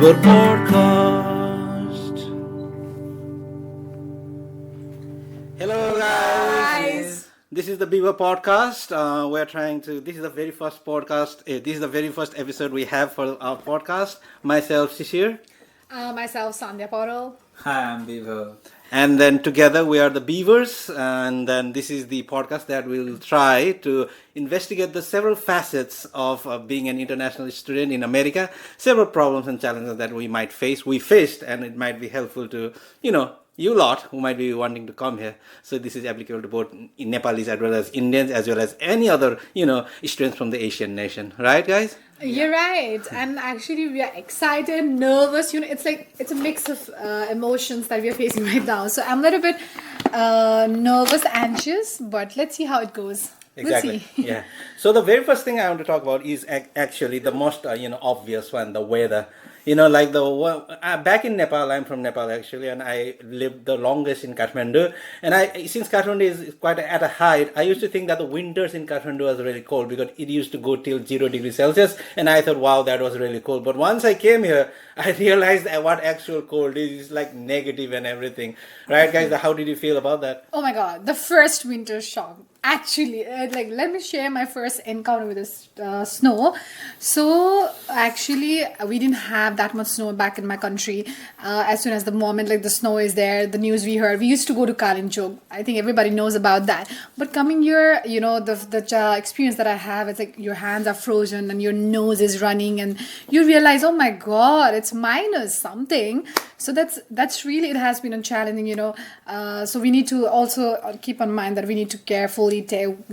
Beaver podcast. Hello guys. This is the Beaver podcast. This is the very first podcast. This is the very first episode we have for our podcast. Myself, Shishir. Myself, Sandhya Portal. Hi, I'm Bibhav. And then together we are the Beavers, and then this is the podcast that will try to investigate the several facets of being an international student in America, several problems and challenges that we might face. We faced, and it might be helpful to, you lot who might be wanting to come here. So this is applicable to both Nepalese as well as Indians, as well as any other, students from the Asian nation. Right, guys? You're right, and actually we are excited, nervous. It's a mix of emotions that we are facing right now. So I'm a little bit nervous, anxious, but let's see how it goes. Exactly. We'll see. Yeah. So the very first thing I want to talk about is actually the most obvious one, the weather. Back in Nepal, I'm from Nepal actually, and I lived the longest in Kathmandu. And since Kathmandu is quite at a height, I used to think that the winters in Kathmandu was really cold because it used to go till 0 degrees Celsius. And I thought, wow, that was really cold. But once I came here, I realized what actual cold is. It's like negative and everything. Right, guys? How did you feel about that? Oh my God, the first winter shock. Actually, let me share my first encounter with the snow. So actually, we didn't have that much snow back in my country. As soon as the moment the snow is there, the news we heard, we used to go to Kalinchog. I think everybody knows about that. But coming here, the experience that I have, it's like your hands are frozen and your nose is running, and you realize, oh my God, it's minus something. So that's really, it has been a challenging, so we need to also keep in mind that we need to carefully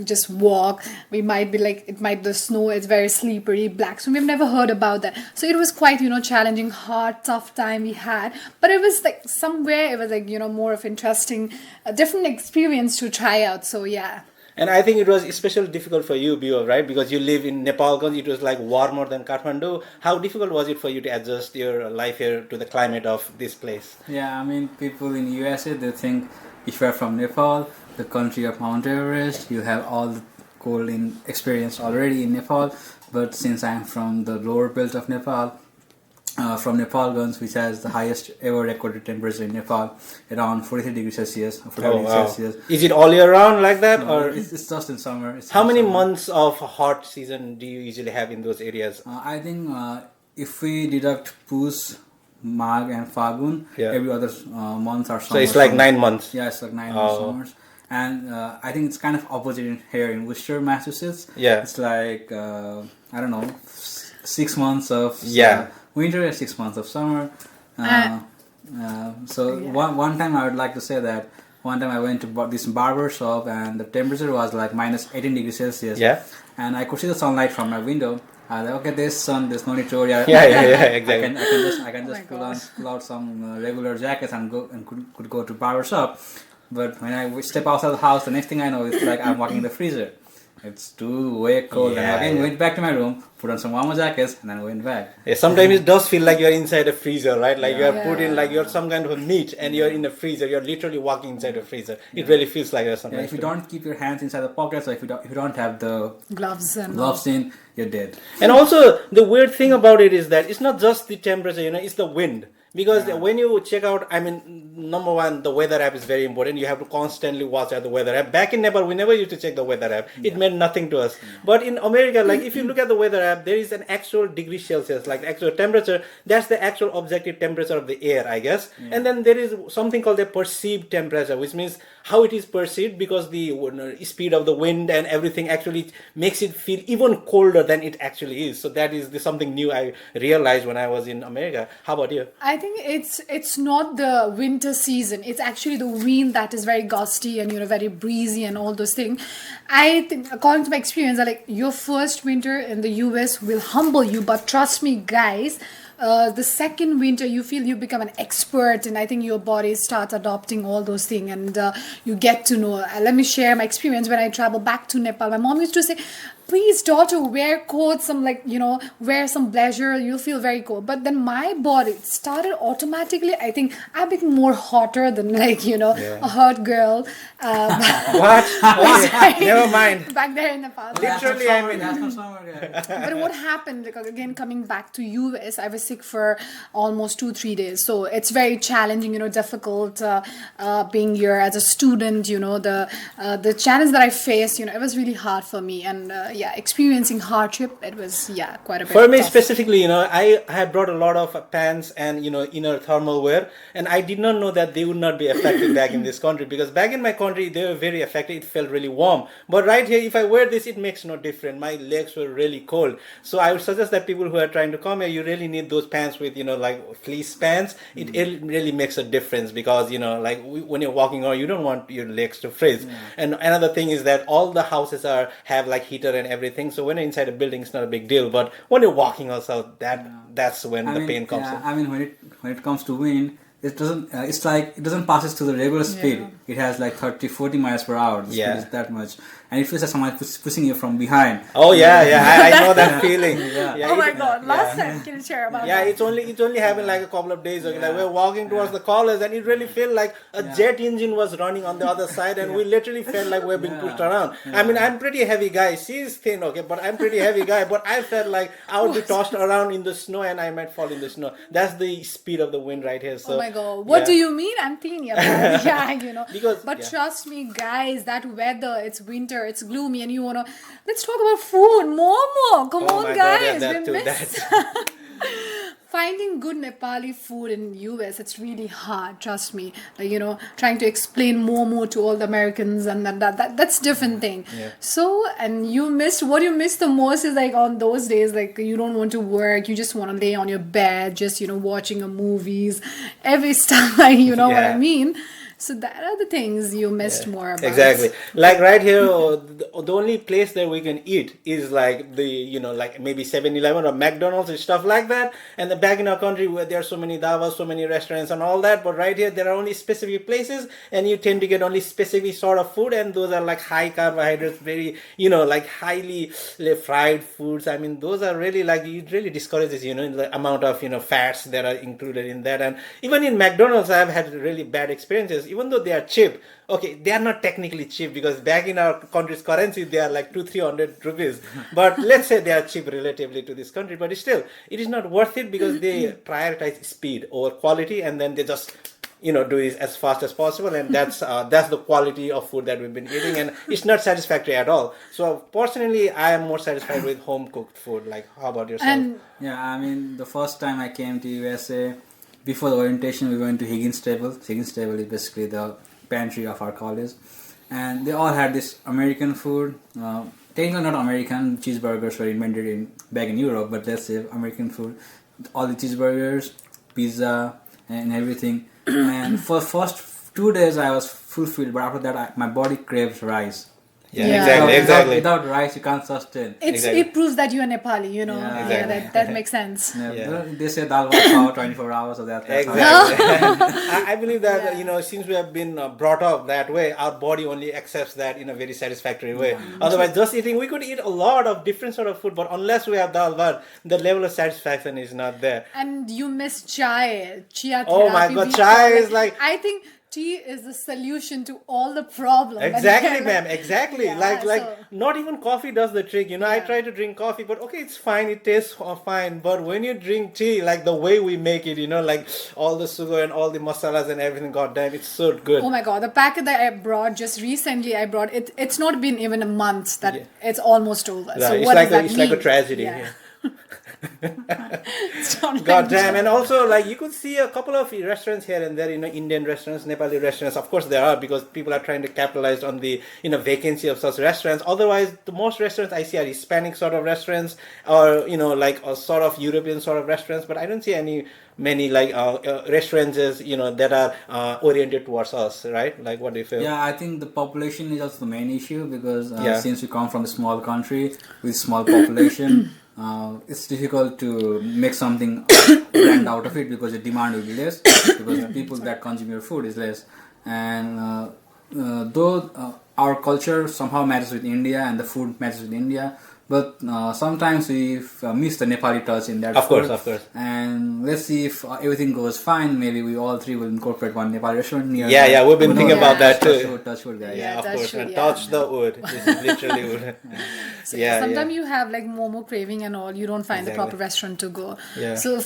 just walk. We might be the snow is very slippery, black. So we've never heard about that. So it was quite, challenging, hard, tough time we had. But it was somewhere, it was more of interesting, a different experience to try out. So yeah. And I think it was especially difficult for you, Beaver, right? Because you live in Nepal, it was warmer than Kathmandu. How difficult was it for you to adjust your life here to the climate of this place? Yeah, I mean, people in USA, they think if you're from Nepal, the country of Mount Everest, you have all the cold experience already in Nepal. But since I'm from the lower belt of Nepal, from Nepalganj, which has the highest ever recorded temperature in Nepal, around 43 degrees Celsius. Celsius. Is it all year round like that? No, or it's just in summer. How many months of hot season do you usually have in those areas? I think if we deduct Push, Magh and Fagun, every other months are summer. So it's like 9 months? Yeah, it's like 9 months summers. And I think it's kind of opposite here in Worcester, Massachusetts. Yeah. It's like, 6 months of winter and 6 months of summer. One time I would like to say that one time I went to this barber shop and the temperature was like minus 18 degrees Celsius. Yeah. And I could see the sunlight from my window. I was like, okay, there's sun, there's no need to worry. Exactly. I can just pull out some regular jackets and go and could go to barber shop. But when I step outside the house, the next thing I know, it's like I'm walking in the freezer. It's too way cold. And again, went back to my room, put on some warmer jackets, and then went back. Yeah, sometimes it does feel like you're inside a freezer, right? Like you're put in, you're some kind of a meat, and you're in a freezer. You're literally walking inside a freezer. It really feels like that sometimes. If you don't keep your hands inside the pockets, or if you don't have the gloves in, you're dead. And also, the weird thing about it is that it's not just the temperature, it's the wind. Because when you check out, number one, the weather app is very important. You have to constantly watch out the weather app. Back in Nepal, we never used to check the weather app. It meant nothing to us. But in America, if you look at the weather app, there is an actual degree Celsius, the actual temperature. That's the actual objective temperature of the air, I guess. Yeah. And then there is something called the perceived temperature, which means how it is perceived, because the speed of the wind and everything actually makes it feel even colder than it actually is. So that is something new I realized when I was in America. How about you? I think it's not the winter season. It's actually the wind that is very gusty and very breezy and all those things. I think, according to my experience, your first winter in the US will humble you, but trust me, guys, the second winter you feel you become an expert, and I think your body starts adopting all those things, and you get to know. Let me share my experience when I travel back to Nepal. My mom used to say, please daughter, wear coats, some like, wear some blazer, you'll feel very cold. But then my body started automatically, I think I became more hotter than like, a hot girl. What? Okay, never mind. Back there in Nepal. Literally, I mean, That's not summer, yeah. But what happened, like, again, coming back to US, I was sick for almost 2-3 days. So it's very challenging, difficult being here as a student, the challenge that I faced, it was really hard for me. And experiencing hardship, it was, quite a bit for me tough. specifically, I had brought a lot of pants and, inner thermal wear. And I did not know that they would not be affected back in this country. Because back in my country, they were very affected. It felt really warm. But right here, if I wear this, it makes no difference. My legs were really cold. So I would suggest that people who are trying to come here, you really need those pants with, like fleece pants. It really makes a difference because, when you're walking around, you don't want your legs to freeze. And another thing is that all the houses have like heater and everything. So when you're inside a building, it's not a big deal. But when you're walking outside, that's when the pain comes in. I mean, when it comes to wind, it doesn't. It's like it doesn't pass to the regular speed. It has like 30-40 miles per hour. The speed is that much, and it feels like someone pushing you from behind. Oh I know that feeling. Oh my God! Last time, can you share about that? Yeah, it's only happened like a couple of days ago. Like we're walking towards the college, and it really felt like a jet engine was running on the other side, and we literally felt like we're being pushed around. I mean, I'm pretty heavy guy. She's thin, okay, but I'm pretty heavy guy. But I felt like I would be tossed around in the snow, and I might fall in the snow. That's the speed of the wind right here. So, oh my God! What do you mean? I'm thin, Because, but trust me, guys, that weather, it's winter, it's gloomy, and let's talk about food. Momo, come on, guys, we missed. Finding good Nepali food in US, it's really hard, trust me. Like, trying to explain Momo to all the Americans and that's different thing. So, and what you miss the most is like on those days, like you don't want to work, you just want to lay on your bed, just, watching a movies, every style, you know what I mean? So that are the things you missed more about. Exactly. Like right here, the only place that we can eat is like like maybe 7-Eleven or McDonald's and stuff like that. And back in our country where there are so many dhabas, so many restaurants and all that. But right here, there are only specific places and you tend to get only specific sort of food. And those are like high carbohydrates, very, like highly fried foods. I mean, those are really like, it really discourages, the amount of, fats that are included in that. And even in McDonald's, I've had really bad experiences. Even though they are cheap, okay, they are not technically cheap because back in our country's currency, they are like 200-300 rupees. But let's say they are cheap relatively to this country. But still, it is not worth it because they prioritize speed over quality and then they just, do it as fast as possible. And that's the quality of food that we've been eating. And it's not satisfactory at all. So personally, I am more satisfied with home cooked food. Like, how about yourself? I mean, the first time I came to USA, before the orientation, we went to Higgins Table. Higgins Table is basically the pantry of our college. And they all had this American food. Technically not American, cheeseburgers were invented back in Europe, but let's say American food. All the cheeseburgers, pizza, and everything. And for the first 2 days, I was fulfilled, but after that, my body craves rice. Exactly. Without rice, you can't sustain. It proves that you are Nepali, that makes sense. They say dal bhat khao 24 hours, so that's exactly. I believe that, since we have been brought up that way, our body only accepts that in a very satisfactory way. Otherwise, just eating, we could eat a lot of different sort of food, but unless we have dal bhat, the level of satisfaction is not there. And you miss chia therapy. Oh my God, chai is like... I think tea is the solution to all the problems. Exactly, ma'am. Exactly. So not even coffee does the trick. I try to drink coffee, but okay, it's fine. It tastes fine. But when you drink tea, like the way we make it, like all the sugar and all the masalas and everything, goddamn, it's so good. Oh my God, the packet that I brought just recently, it's not been even a month that it's almost over. Yeah, so it's what like does that it's mean? like a tragedy. Yeah. God damn. And also, like, you could see a couple of restaurants here and there, Indian restaurants, Nepali restaurants. Of course there are, because people are trying to capitalize on the vacancy of such restaurants. Otherwise, the most restaurants I see are Hispanic sort of restaurants, or like a sort of European sort of restaurants. But I don't see many like restaurants that are oriented towards us, right? Like, what do you feel? Yeah, I think the population is also the main issue, because since we come from a small country with small population, it's difficult to make something brand out of it, because the demand will be less, because the people that consume your food is less. And though our culture somehow matches with India and the food matches with India, but sometimes we miss the Nepali touch in that Of course, food. of course. And let's see if everything goes fine. Maybe we all three will incorporate one Nepali restaurant near. Yeah, we've been Who thinking knows? about that Touch too. wood, touch wood, guys. Yeah, of touch course. wood, And yeah. touch the wood. This is literally wood. So Yeah, sometimes yeah. you have like momo craving and all, you don't find the Exactly. proper restaurant to go. Yeah. So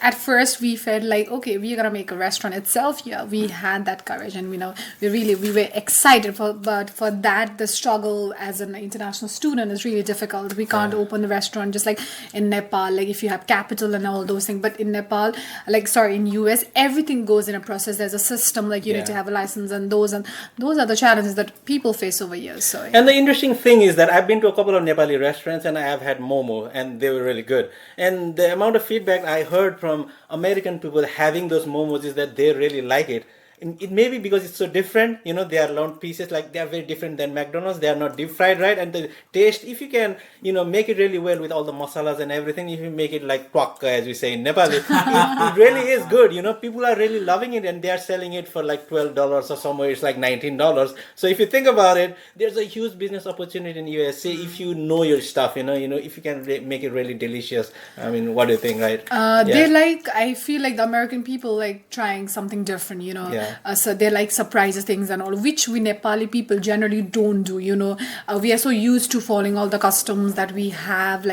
at first we felt like, okay, we're gonna make a restaurant itself. Yeah, we had that courage, and we were excited but for that the struggle as an international student is really difficult. We can't open the restaurant just like in Nepal, like if you have capital and all those things. But in Nepal, in US, everything goes in a process. There's a system, like you need to have a license, and those are the challenges that people face over years. So And the interesting thing is that I've been to a couple of Nepali restaurants and I have had momo and they were really good. And the amount of feedback I heard from American people having those momos is that they really like it. And it may be because it's so different, they are round pieces, like they are very different than McDonald's. They are not deep fried, right? And the taste, if you can, make it really well with all the masalas and everything, if you make it like twakka, as we say in Nepali, it really is good. People are really loving it and they are selling it for like $12 or somewhere it's like $19. So if you think about it, there's a huge business opportunity in USA if you know your stuff, if you can make it really delicious. I mean, what do you think, right? I feel like the American people like trying something different, Yeah. So they like surprises things and all, which we Nepali people generally don't do, we are so used to following all the customs that we have,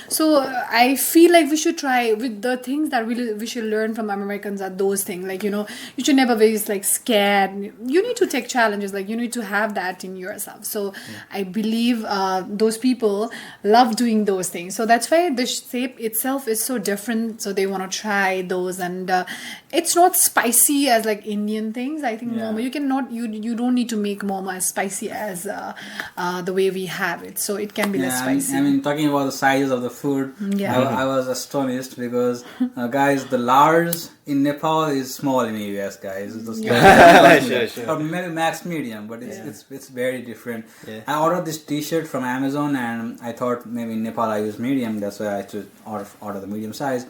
so I feel like we should try with the things that we should learn from Americans are those things, you should never be like scared. You need to take challenges, you need to have that in yourself. So I believe those people love doing those things, so that's why the shape itself is so different, so they want to try those. And it's not spicy as like Indian things. I think momo, you don't need to make momo as spicy as the way we have it, so it can be less spicy. I mean, talking about the sizes of the food, I was astonished because guys, the large in Nepal is small in the US, guys. It's Sure. Or maybe max medium, but it's very different. Yeah. I ordered this T-shirt from Amazon, and I thought maybe in Nepal I use medium, that's why I should order the medium size.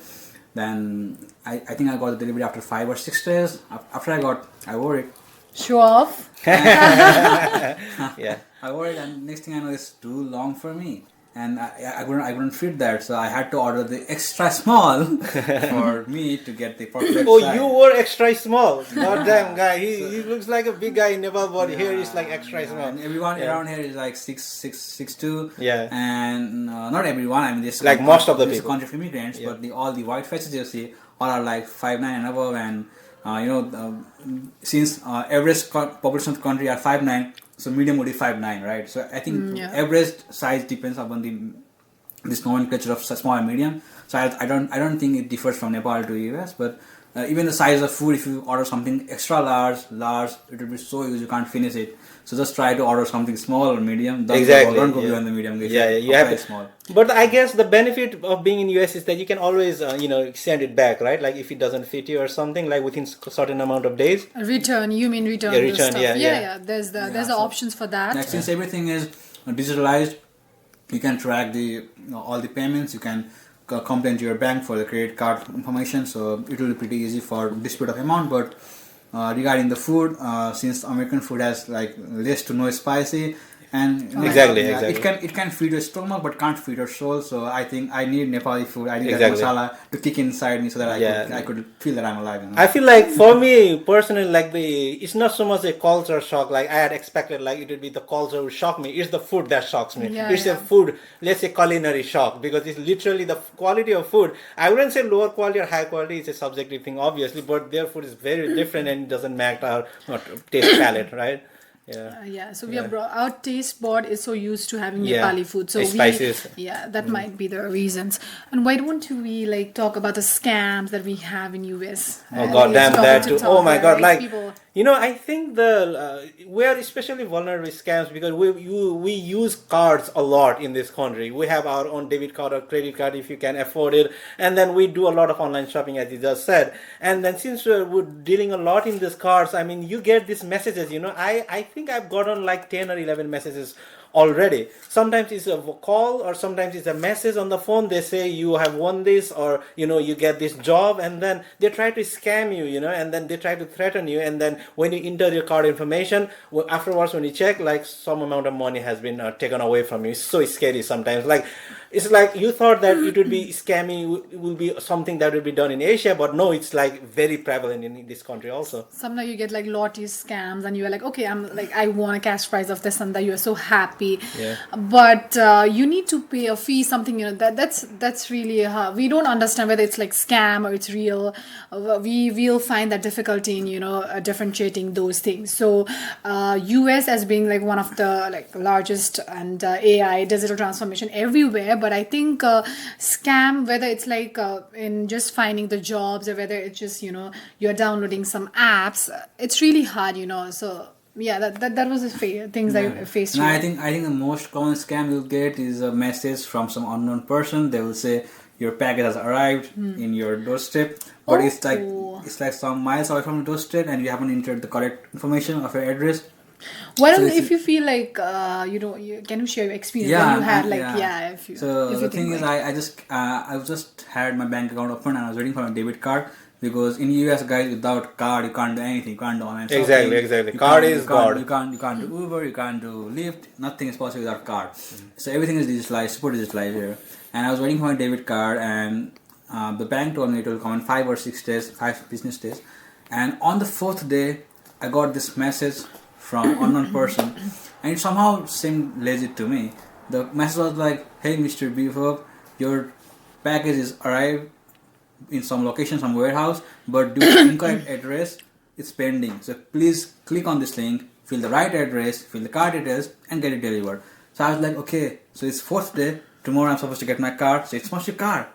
Then I think I got the delivery after 5 or 6 days. After I wore it. Show off. Yeah. I wore it, and next thing I know, it's too long for me, and I couldn't fit that, so I had to order the extra small for me to get the perfect Oh, size. you were extra small. Goddamn guy. He looks like a big guy in Nepal, but here he's like extra small. And everyone around here is like 6'2". Yeah. And not everyone. I mean, this Like most of the this people. country of immigrants, but all the white faces you see all are like 5'9" and above, and since average population of the country are 5'9", so medium would be 5'9", right? So I think average size depends upon this nomenclature of small and medium. So I don't think it differs from Nepal to US, but even the size of food, if you order something extra large, it will be so huge you can't finish it. So just try to order something small or medium. Don't go beyond the medium. You have to. Small. But I guess the benefit of being in US is that you can always, send it back, right? Like if it doesn't fit you or something, like within a certain amount of days. Return. You mean return? Yeah, the return, stuff. yeah. There's the options for that. Like, since everything is digitalized, you can track all the payments. You can complain to your bank for the credit card information. So it will be pretty easy for dispute of amount. But regarding the food, since American food has like less to no spicy, and Exactly. it can feed your stomach but can't feed your soul. So I think I need Nepali food. I need Exactly. that masala to kick inside me so that I could feel that I'm alive. I feel like for me personally, it's not so much a culture shock. Like I had expected, like it would be the culture would shock me. It's the food that shocks me. It's a food, let's say culinary shock, because it's literally the quality of food. I wouldn't say lower quality or high quality. It's a subjective thing, obviously, but their food is very different and it doesn't match our taste palette, right? Yeah. So we are our taste board is so used to having Yeah. Nepali food. So Spices. that might be the reasons. And why don't we like talk about the scams that we have in US? Oh goddamn that too! Oh my god! Like people, I think we are especially vulnerable with scams because we use cards a lot in this country. We have our own debit card or credit card if you can afford it, and then we do a lot of online shopping, as you just said. And then since we're dealing a lot in these cards, I mean, you get these messages. I think I've gotten like 10 or 11 messages already. Sometimes it's a call or sometimes it's a message on the phone. They say you have won this, or you get this job, and then they try to scam you, and then they try to threaten you, and then when you enter your card information, afterwards when you check, like some amount of money has been taken away from you. It's so scary sometimes. Like it's like you thought that it would be scammy, it will be something that would be done in Asia, but no, it's like very prevalent in this country also. Sometimes you get like lottery scams, and you're like, okay, I won a cash prize of this, and that you're so happy. Yeah. But you need to pay a fee, something, that's really hard. We don't understand whether it's like scam or it's real. We will find that difficulty in, differentiating those things. So US as being like one of the like largest and AI digital transformation everywhere, but I think scam, whether it's like in just finding the jobs or whether it's just you're downloading some apps, it's really hard, so yeah, that was the things I faced. No, I think the most common scam you'll get is a message from some unknown person. They will say your package has arrived in your doorstep, but it's like some miles away from your doorstep, and you haven't entered the correct information of your address. What if you feel like can you share your experience when you had if you the thing is, like, I just had my bank account open and I was waiting for my debit card, because in US, guys, without card you can't do anything. You can't do online shopping. Exactly. Card is God. You can't do Uber, you can't do Lyft. Nothing is possible without card. So everything is digitalized, super digitalized here. And I was waiting for my debit card, and the bank told me it will come in 5 or 6 days, 5 business days. And on the 4th day, I got this message from unknown person, and it somehow seemed legit to me. The message was like, "Hey, Mr. Bibhav, your package is arrived in some location, some warehouse, but due to incorrect address, it's pending. So please click on this link, fill the right address, fill the card details, and get it delivered." So I was like, okay, so it's 4th day. Tomorrow I'm supposed to get my card, so it's supposed to be card.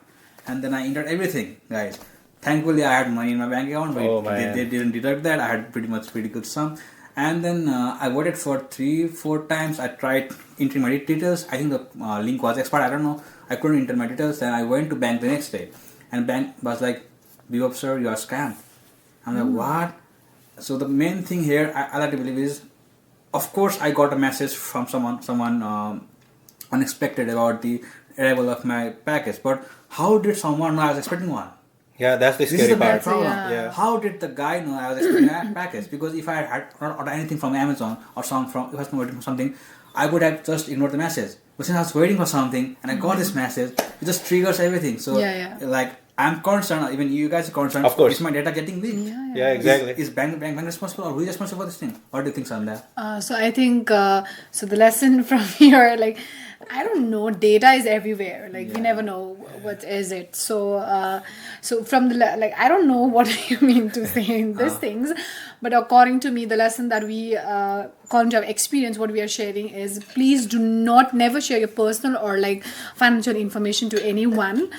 And then I entered everything, guys. Thankfully, I had money in my bank account, but they didn't deduct that. I had pretty good sum. And then I waited for 3-4 times. I tried entering my details. I think the link was expired. I don't know. I couldn't enter my details. Then I went to bank the next day, and bank was like, "Bibhav sir, you are scammed." I'm like, what? So the main thing here I like to believe is, of course, I got a message from someone unexpected about the arrival of my package. But how did someone know I was expecting one? Yeah, that's the This is scary the bad part. problem. Yeah. How did the guy know I was expecting a package? Because if I had ordered anything from Amazon or if I was waiting for something, I would have just ignored the message. But since I was waiting for something and I got this message, it just triggers everything. So, like, I'm concerned. Even you guys are concerned. Of course. Is my data getting leaked? Yeah, exactly. Is bank responsible, or who is responsible for this thing? What do you think, Sandhya? So I think so the lesson from here, like, I don't know, data is everywhere. Like, you never know what is it. So so from the I don't know what you mean to saying these things, but according to me, the lesson that we according to our experience, what we are sharing is, please do not never share your personal or like financial information to anyone.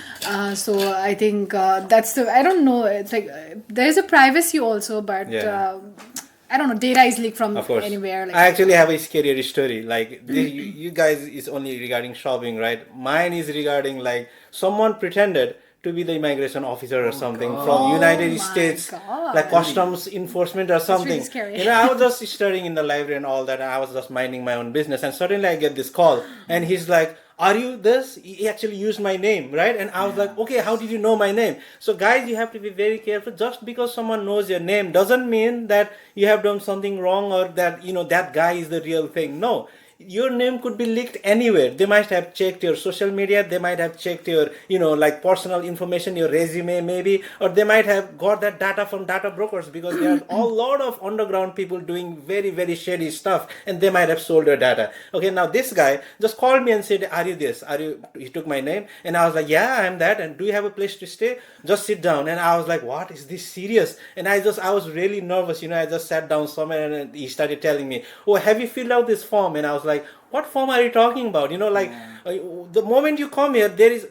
So I think that's I don't know. It's like there is a privacy also, but. I don't know, data is leaked from anywhere. Like, I actually have a scary story. Like, you guys is only regarding shopping, right? Mine is regarding like someone pretended to be the immigration officer or something from United States, like customs enforcement or something. Really scary. I was just studying in the library and all that, and I was just minding my own business, and suddenly I get this call, and he's like, "Are you this?" He actually used my name, right? And I was like, okay, how did you know my name? So guys, you have to be very careful. Just because someone knows your name doesn't mean that you have done something wrong, or that, that guy is the real thing. No. Your name could be leaked anywhere. They might have checked your social media. They might have checked your, like personal information, your resume maybe, or they might have got that data from data brokers, because there are a lot of underground people doing very, very shady stuff, and they might have sold your data. Okay, now this guy just called me and said, "Are you this? Are you?" He took my name, and I was like, "Yeah, I'm that. And do you have a place to stay? Just sit down." And I was like, "What? Is this serious?" And I was really nervous. I just sat down somewhere, and he started telling me, "Oh, have you filled out this form?" And I was like, "What form are you talking about?" The moment you come here, there is,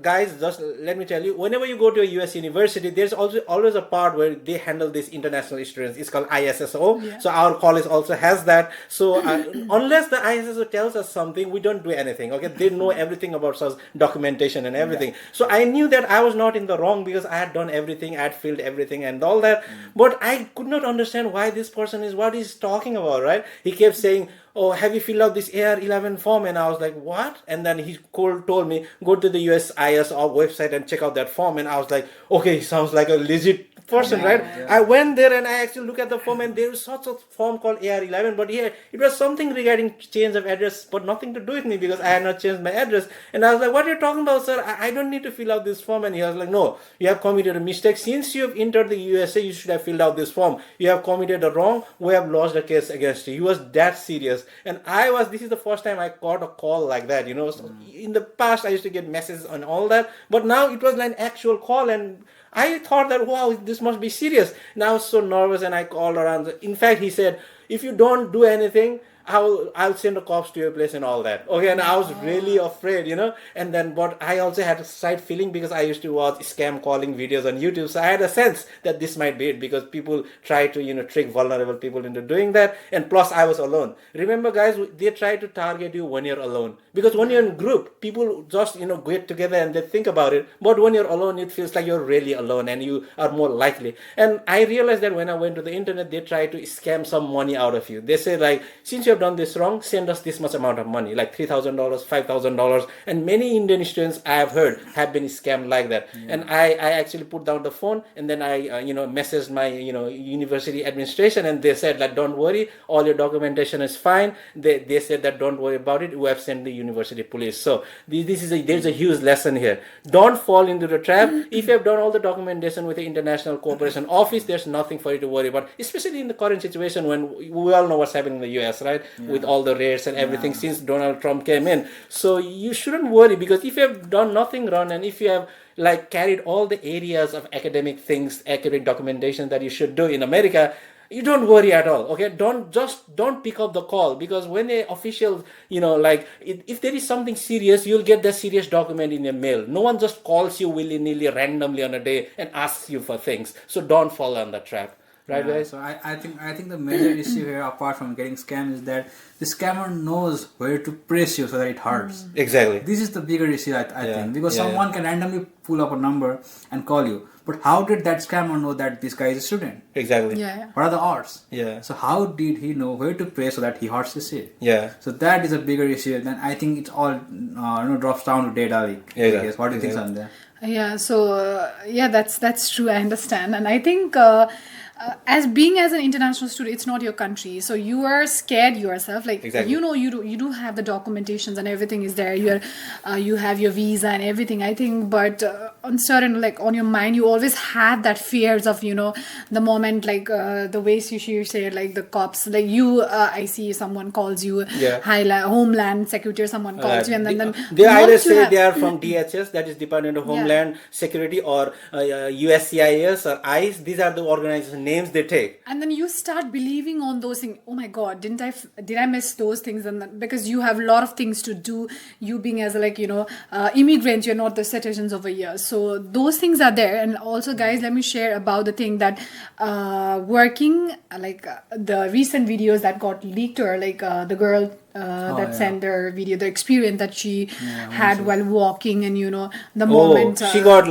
guys, just let me tell you, whenever you go to a US university, there's also always a part where they handle this international students. It's called ISSO. So our college also has that. So unless the ISSO tells us something, we don't do anything. Okay, they know everything about us, documentation and everything. So I knew that I was not in the wrong, because I had done everything, I had filled everything and all that. But I could not understand why this person is what he's talking about, right? He kept saying, oh, have you filled out this AR11 form? And I was like, what? And then he told me, go to the USIS or website and check out that form. And I was like, okay, sounds like a legit person, right? I went there and I actually looked at the form, and there was such a form called AR11, but yeah, it was something regarding change of address, but nothing to do with me because I had not changed my address. And I was like, what are you talking about, sir? I don't need to fill out this form. And he was like, no, you have committed a mistake. Since you have entered the USA, you should have filled out this form. You have committed a wrong. We have lodged a case against you. He was that serious. And this is the first time I got a call like that, So in the past, I used to get messages and all that, but now it was like an actual call, and I thought that, wow, this must be serious. And I was so nervous, and I called around. In fact, he said, if you don't do anything, I'll send the cops to your place and all that. Okay, and I was really afraid, And then, but I also had a slight feeling because I used to watch scam calling videos on YouTube, so I had a sense that this might be it because people try to, trick vulnerable people into doing that. And plus, I was alone. Remember, guys, they try to target you when you're alone because when you're in group, people just get together and they think about it. But when you're alone, it feels like you're really alone and you are more likely. And I realized that when I went to the internet, they try to scam some money out of you. They say like, since you have done this wrong, send us this much amount of money, like $3,000, $5,000. And many Indian students I have heard have been scammed like that. And I actually put down the phone, and then I messaged my university administration, and they said that don't worry, all your documentation is fine. They said that don't worry about it, we have sent the university police. So there's a huge lesson here. Don't fall into the trap. If you have done all the documentation with the International Cooperation Office, there's nothing for you to worry about, especially in the current situation when we all know what's happening in the US, right? With all the raids and everything since Donald Trump came in. So you shouldn't worry, because if you have done nothing wrong, and if you have carried all the areas of academic things, accurate documentation that you should do in America, you don't worry at all. Okay, don't pick up the call, because when the officials, if there is something serious, you'll get the serious document in your mail. No one just calls you willy-nilly randomly on a day and asks you for things. So don't fall on the trap. Right, guys? So I think the major issue here, apart from getting scammed, is that the scammer knows where to press you so that it hurts. Exactly. This is the bigger issue, I think, because someone can randomly pull up a number and call you. But how did that scammer know that this guy is a student? Exactly. Yeah. What are the odds? Yeah. So how did he know where to press so that he hurts his head? Yeah. So that is a bigger issue. Then I think it's all drops down to data leak. Yeah. I guess. What do you think, Sandhya? Yeah, so that's true. I understand, and I think as an international student, it's not your country, so you are scared yourself. Exactly. You do have the documentations and everything is there. You have your visa and everything. I think, but on certain on your mind, you always have that fears of the moment the ways you say the cops I see someone calls you Homeland Security or someone calls you, and then they either say they are from DHS, that is Department of Homeland Security, or USCIS or ICE. These are the organization names they take, and then you start believing on those things. Oh my God, did I miss those things? And then, because you have a lot of things to do, you being as immigrant, you're not the citizens over here, so those things are there. And also, guys, let me share about the thing that working the recent videos that got leaked, or the girl sent her video, the experience that she had while walking, and the moment she got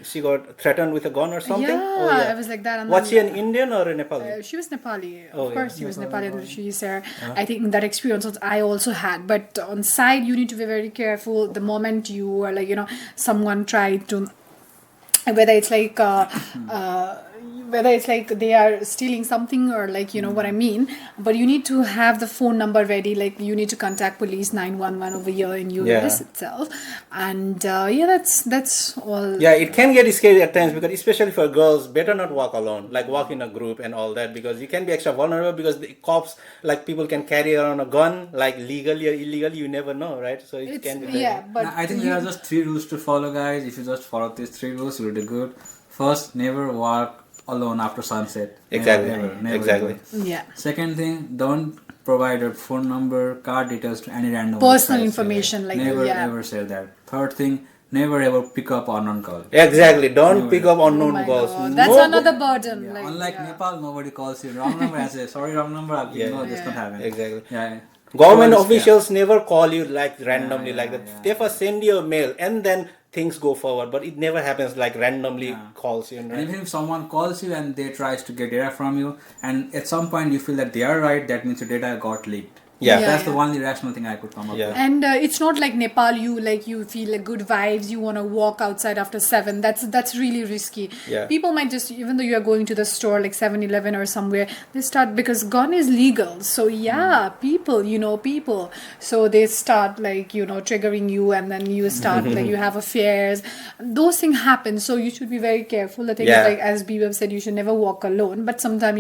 she got threatened with a gun or something. I was like that. And was she an Indian or a Nepali? She was Nepali, of course. She was Nepali, and she said, I think that experience I also had. But on side, you need to be very careful. The moment you are someone tried to, whether it's they are stealing something, or what I mean, but you need to have the phone number ready. You need to contact police 911 over here in US itself. And that's all. Yeah, it can get scary at times, because especially for girls, better not walk alone, walk in a group and all that, because you can be extra vulnerable, because the cops, people can carry around a gun, legally or illegally, you never know, right? So it can be but I think there are just 3 rules to follow, guys. If you just follow these 3 rules, you'll do good. First, never walk alone after sunset. Exactly. Never Exactly. Yeah. Second thing, don't provide your phone number, card details to any random personal websites. information. Never say that. Third thing, never ever pick up unknown calls. Exactly. Don't pick up unknown calls. God. That's another burden. Yeah. Unlike Nepal, nobody calls you wrong number and says, sorry, wrong number. No, this don't happen. Exactly. Yeah. Government officials never call you randomly that. Yeah. They first send you a mail and then things go forward, but it never happens randomly calls you. Right? And even if someone calls you and they tries to get data from you, and at some point you feel that they are right, that means your data got leaked. Yeah. That's the only rational thing I could come up Yeah. with. And it's not like Nepal. You feel like good vibes. You want to walk outside after 7. That's really risky. Yeah. People might just, even though you are going to the store like 7-Eleven or somewhere, they start, because gun is legal. So yeah, people, people. So they start like triggering you, and then you start like you have affairs. Those things happen. So you should be very careful. The thing Yeah. is, like as Bibhav said, you should never walk alone. But sometimes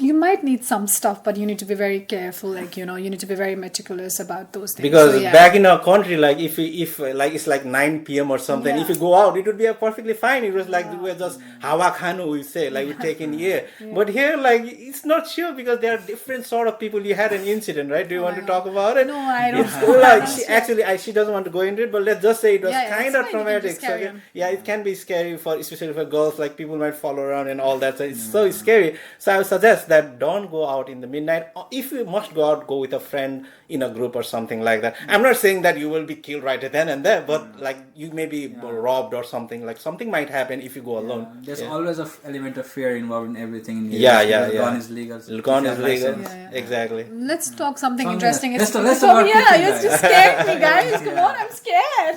you might need some stuff, but you need to be very careful. Like you need to be very meticulous about those things. Because So, yeah. back in our country, like if like it's like 9 p.m. or something, Yeah. if you go out, it would be perfectly fine. It was like we were just hawa khanu, we say, like we take in air. But here, like it's not sure, because there are different sort of people. You had an incident, right? Do you want to talk about it? No, I don't. It's like she doesn't want to go into it, but let's just say it was Yeah, kind it's of fine, you can traumatic. just carry So, on. yeah, it can be scary especially for girls. Like people might follow around and all that. So it's so scary. So I would suggest that don't go out in the midnight. If you must go out, go with a friend in a group or something like that. I'm not saying that you will be killed right then and there, but like you may be robbed or something. Like something might happen if you go alone. There's always an element of fear involved in everything. In Yeah, US, yeah, because yeah. Gun is legal. Gun You is have legal. license. Exactly. Let's talk something Something interesting. else. Let's It's- talk about yeah, cooking, you guys. just scared me, guys. Come on, I'm scared.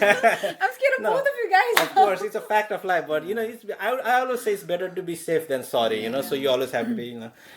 I'm scared of No. both of you guys. Of course, it's a fact of life, but I always say it's better to be safe than sorry, so you always have to be,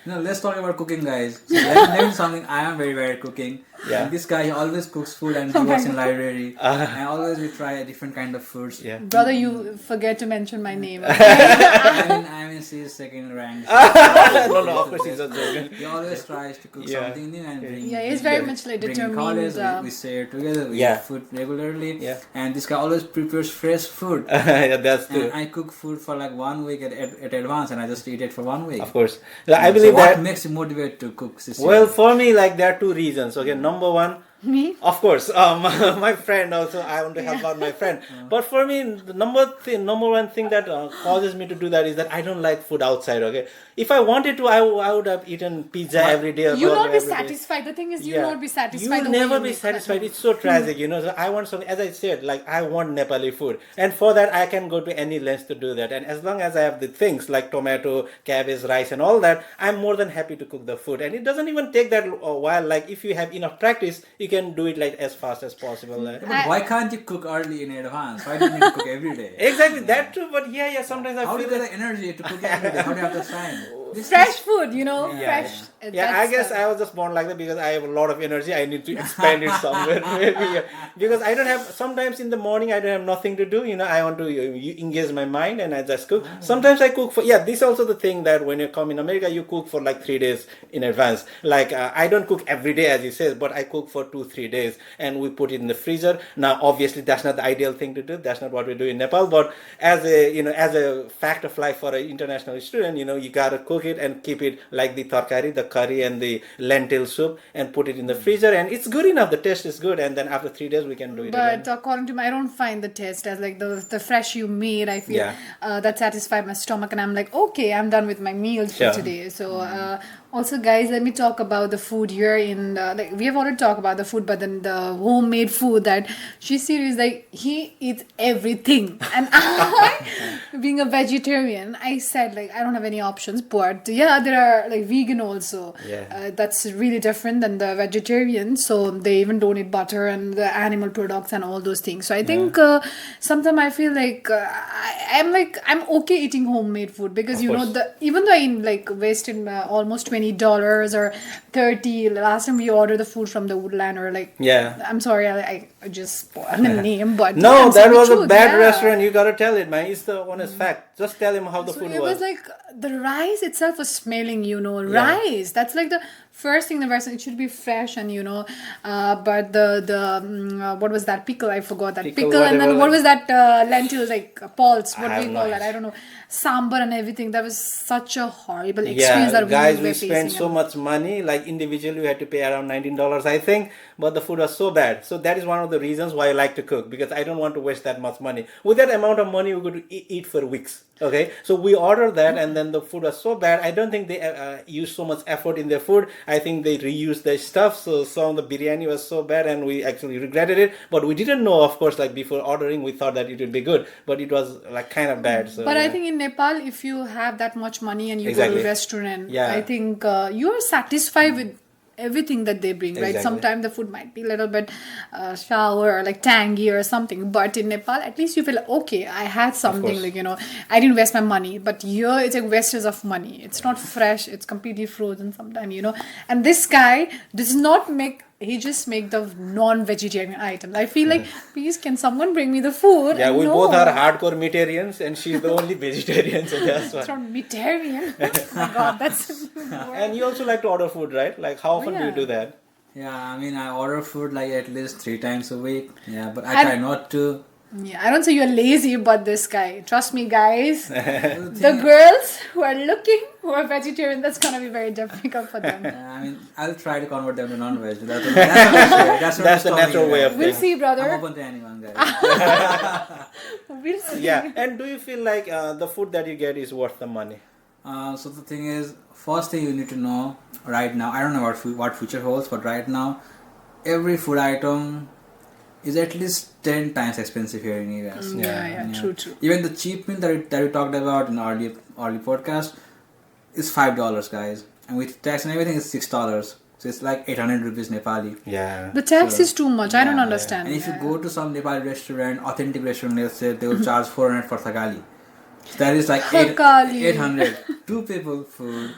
No, let's talk about cooking, guys. So let me something. I am very, very cooking. Yeah. And this guy, he always cooks food and he works in library. And always we try a different kind of foods. Yeah. Brother, you forget to mention my name. I mean, she's second rank. No, of course he's not joking. He always tries to cook Yeah. something new and bring. Yeah, he's very much like bring in determined. college, we share together. We Yeah. eat food regularly. Yeah. And this guy always prepares fresh food. Yeah, that's And true. I cook food for like 1 week at advance, and I just eat it for 1 week. Of course. I So believe what that. makes you motivate to cook, Cecilia? Well, for me, like there are two reasons. Okay, number one, Me? of course, my friend also. I want to help out my friend. But for me, the number one thing that causes me to do that is that I don't like food outside. Okay, if I wanted to, I would have eaten pizza every day. Or You'll burger not be every day. satisfied. The thing is, Yeah. you'll not be satisfied. You'll the way never you be make satisfied. that. It's so tragic, So I want something, as I said, like I want Nepali food, and for that I can go to any lengths to do that. And as long as I have the things like tomato, cabbage, rice, and all that, I'm more than happy to cook the food. And it doesn't even take that while. Like if you have enough practice, you can do it like as fast as possible. But why can't you cook early in advance? Why do you need to cook every day? Exactly, that too. But yeah, sometimes I How do feel you get that. the energy to cook every day? How do you have the time? Fresh food, fresh. Yeah, I guess I was just born like that because I have a lot of energy. I need to expand it somewhere. Maybe, yeah. Because I don't have. Sometimes in the morning I don't have nothing to do. I want to engage my mind and I just cook. Sometimes I cook for. Yeah, this is also the thing that when you come in America, you cook for like 3 days in advance. Like I don't cook every day as you said, but I cook for 2-3 days and we put it in the freezer. Now, obviously, that's not the ideal thing to do. That's not what we do in Nepal. But as a fact of life for an international student, you gotta cook it and keep it like the tarkari, the curry, and the lentil soup, and put it in the freezer, and it's good enough. The taste is good, and then after 3 days we can do it But again. according to me, I don't find the taste as like the fresh you made. I feel Yeah. that satisfies my stomach, and I'm like, okay, I'm done with my meals for Sure. today. So also, guys, let me talk about the food here. Like we have already talked about the food, but then the homemade food that she's serious. Like he eats everything, and I, being a vegetarian, I said like I don't have any options. But yeah, there are like vegan also. Yeah. That's really different than the vegetarian. So they even don't eat butter and the animal products and all those things. So I think sometimes I feel like I'm okay eating homemade food because Of course. even though I like wasted almost $20 or $30 last time we ordered the food from the Woodland or like Yeah. I'm sorry I just spoiled the name but No, I'm that saying the was a truth, bad yeah. restaurant. You gotta tell it, man. It's the honest fact. Just tell him how the So food it was like the rice itself was smelling, rice. That's like the first thing the restaurant. It should be fresh and but the what was that pickle? I forgot that Pickle, pickle and then whatever. what was that lentil like pulse? What I do we have call no that? I don't know. Sambar and everything. That was such a horrible Yeah, experience that guys, we were we spent facing. so much money. Like individually, we had to pay around $19, I think. But the food was so bad. So that is one of the reasons why I like to cook, because I don't want to waste that much money. With that amount of money, we could eat for weeks. Okay, so we ordered that, and then the food was so bad. I don't think they used so much effort in their food. I think they reused their stuff. So some of the biryani was so bad, and we actually regretted it. But we didn't know, of course. Like before ordering, we thought that it would be good, but it was like kind of bad. So, But I yeah. think in Nepal, if you have that much money and you go Exactly. to a restaurant, Yeah. I think you are satisfied with everything that they bring, right? Exactly. Sometimes the food might be a little bit sour or like tangy or something, but in Nepal at least you feel okay, I had something, course. like, you know, I didn't waste my money. But here it's like wastage of money. It's not fresh, it's completely frozen sometimes, you know. And this guy does not make, he just make the non-vegetarian items. I feel like, please, can someone bring me the food? Yeah, And we no, both are hardcore meatarians, and she's the only vegetarian, so that's it's why. not vegetarian. Oh my god, that's And you also like to order food, right? Like, how often do you yeah. do that? Yeah, I mean, I order food like at least 3 times a week. Yeah, but I And- try not to. Yeah, I don't say you're lazy, but this guy, trust me, guys, the girls who are looking who are vegetarian, that's gonna be very difficult for them. I mean, I'll try to convert them to non-veg. That's That's the natural way of We'll things. see, I'm brother. open to anyone, guys. We'll see. Yeah, and do you feel like the food that you get is worth the money? So the thing is, first thing you need to know right now, I don't know what future holds, but right now, every food item is at least 10 times expensive here in US. Yeah, true. Even the cheap meal that we talked about in early podcast is $5, guys, and with tax and everything is $6. So it's like 800 rupees Nepali. Yeah. The tax is too much. I don't Yeah, understand. And if you go to some Nepali restaurant, authentic restaurant, let's say they will charge 400 for thakali. So that is like Thakali. 800. 2 people food.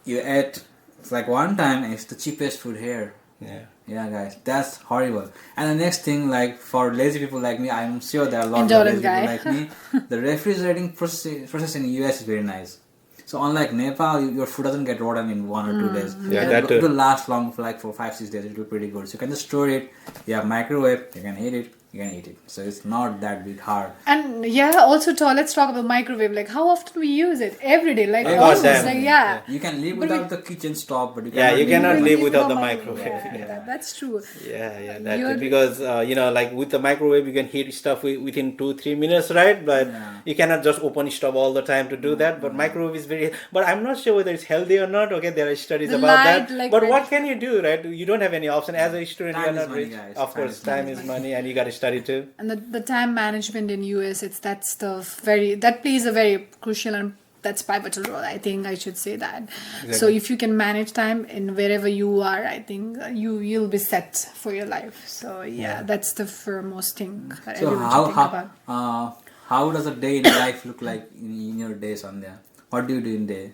You ate, it's like one time, and it's the cheapest food here. Yeah. Yeah, guys, that's horrible. And the next thing, like for lazy people like me, I'm sure there are lots of Indolent lazy guy. people like me. The refrigerating process in US is very nice. So unlike Nepal, your food doesn't get rotten in 1 or 2 days. Yeah, that too. It will last long for like for 5-6 days. It will be pretty good. So you can just store it. You have microwave. You can heat it. You can eat it. So it's not that big hard. And yeah, also let's talk about microwave. Like, how often we use it? Every day. Like, Oh, almost, goddamn. like, yeah. You can live But without the kitchen stove, but you Yeah, you cannot We live live without the without microwave. Yeah, that's true. Yeah, that You're- too. Because you know, like with the microwave, you can heat stuff within 2-3 minutes, right? But Yeah. you cannot just open stove all the time to do that. But microwave is very. But I'm not sure whether it's healthy or not. Okay, there are studies The about light, that. like, but when- what can you do, right? You don't have any option as a student. Time You are is not money, rich. guys. Of Time course, is time is money, and you got to study too. And the time management in US, that plays a very crucial and that's pivotal role. I think I should say that. So if you can manage time in wherever you are, I think you'll be set for your life. So yeah, that's the foremost thing that So everyone should think about. how does a day in life look like in your day, Sandhya? What do you do in day?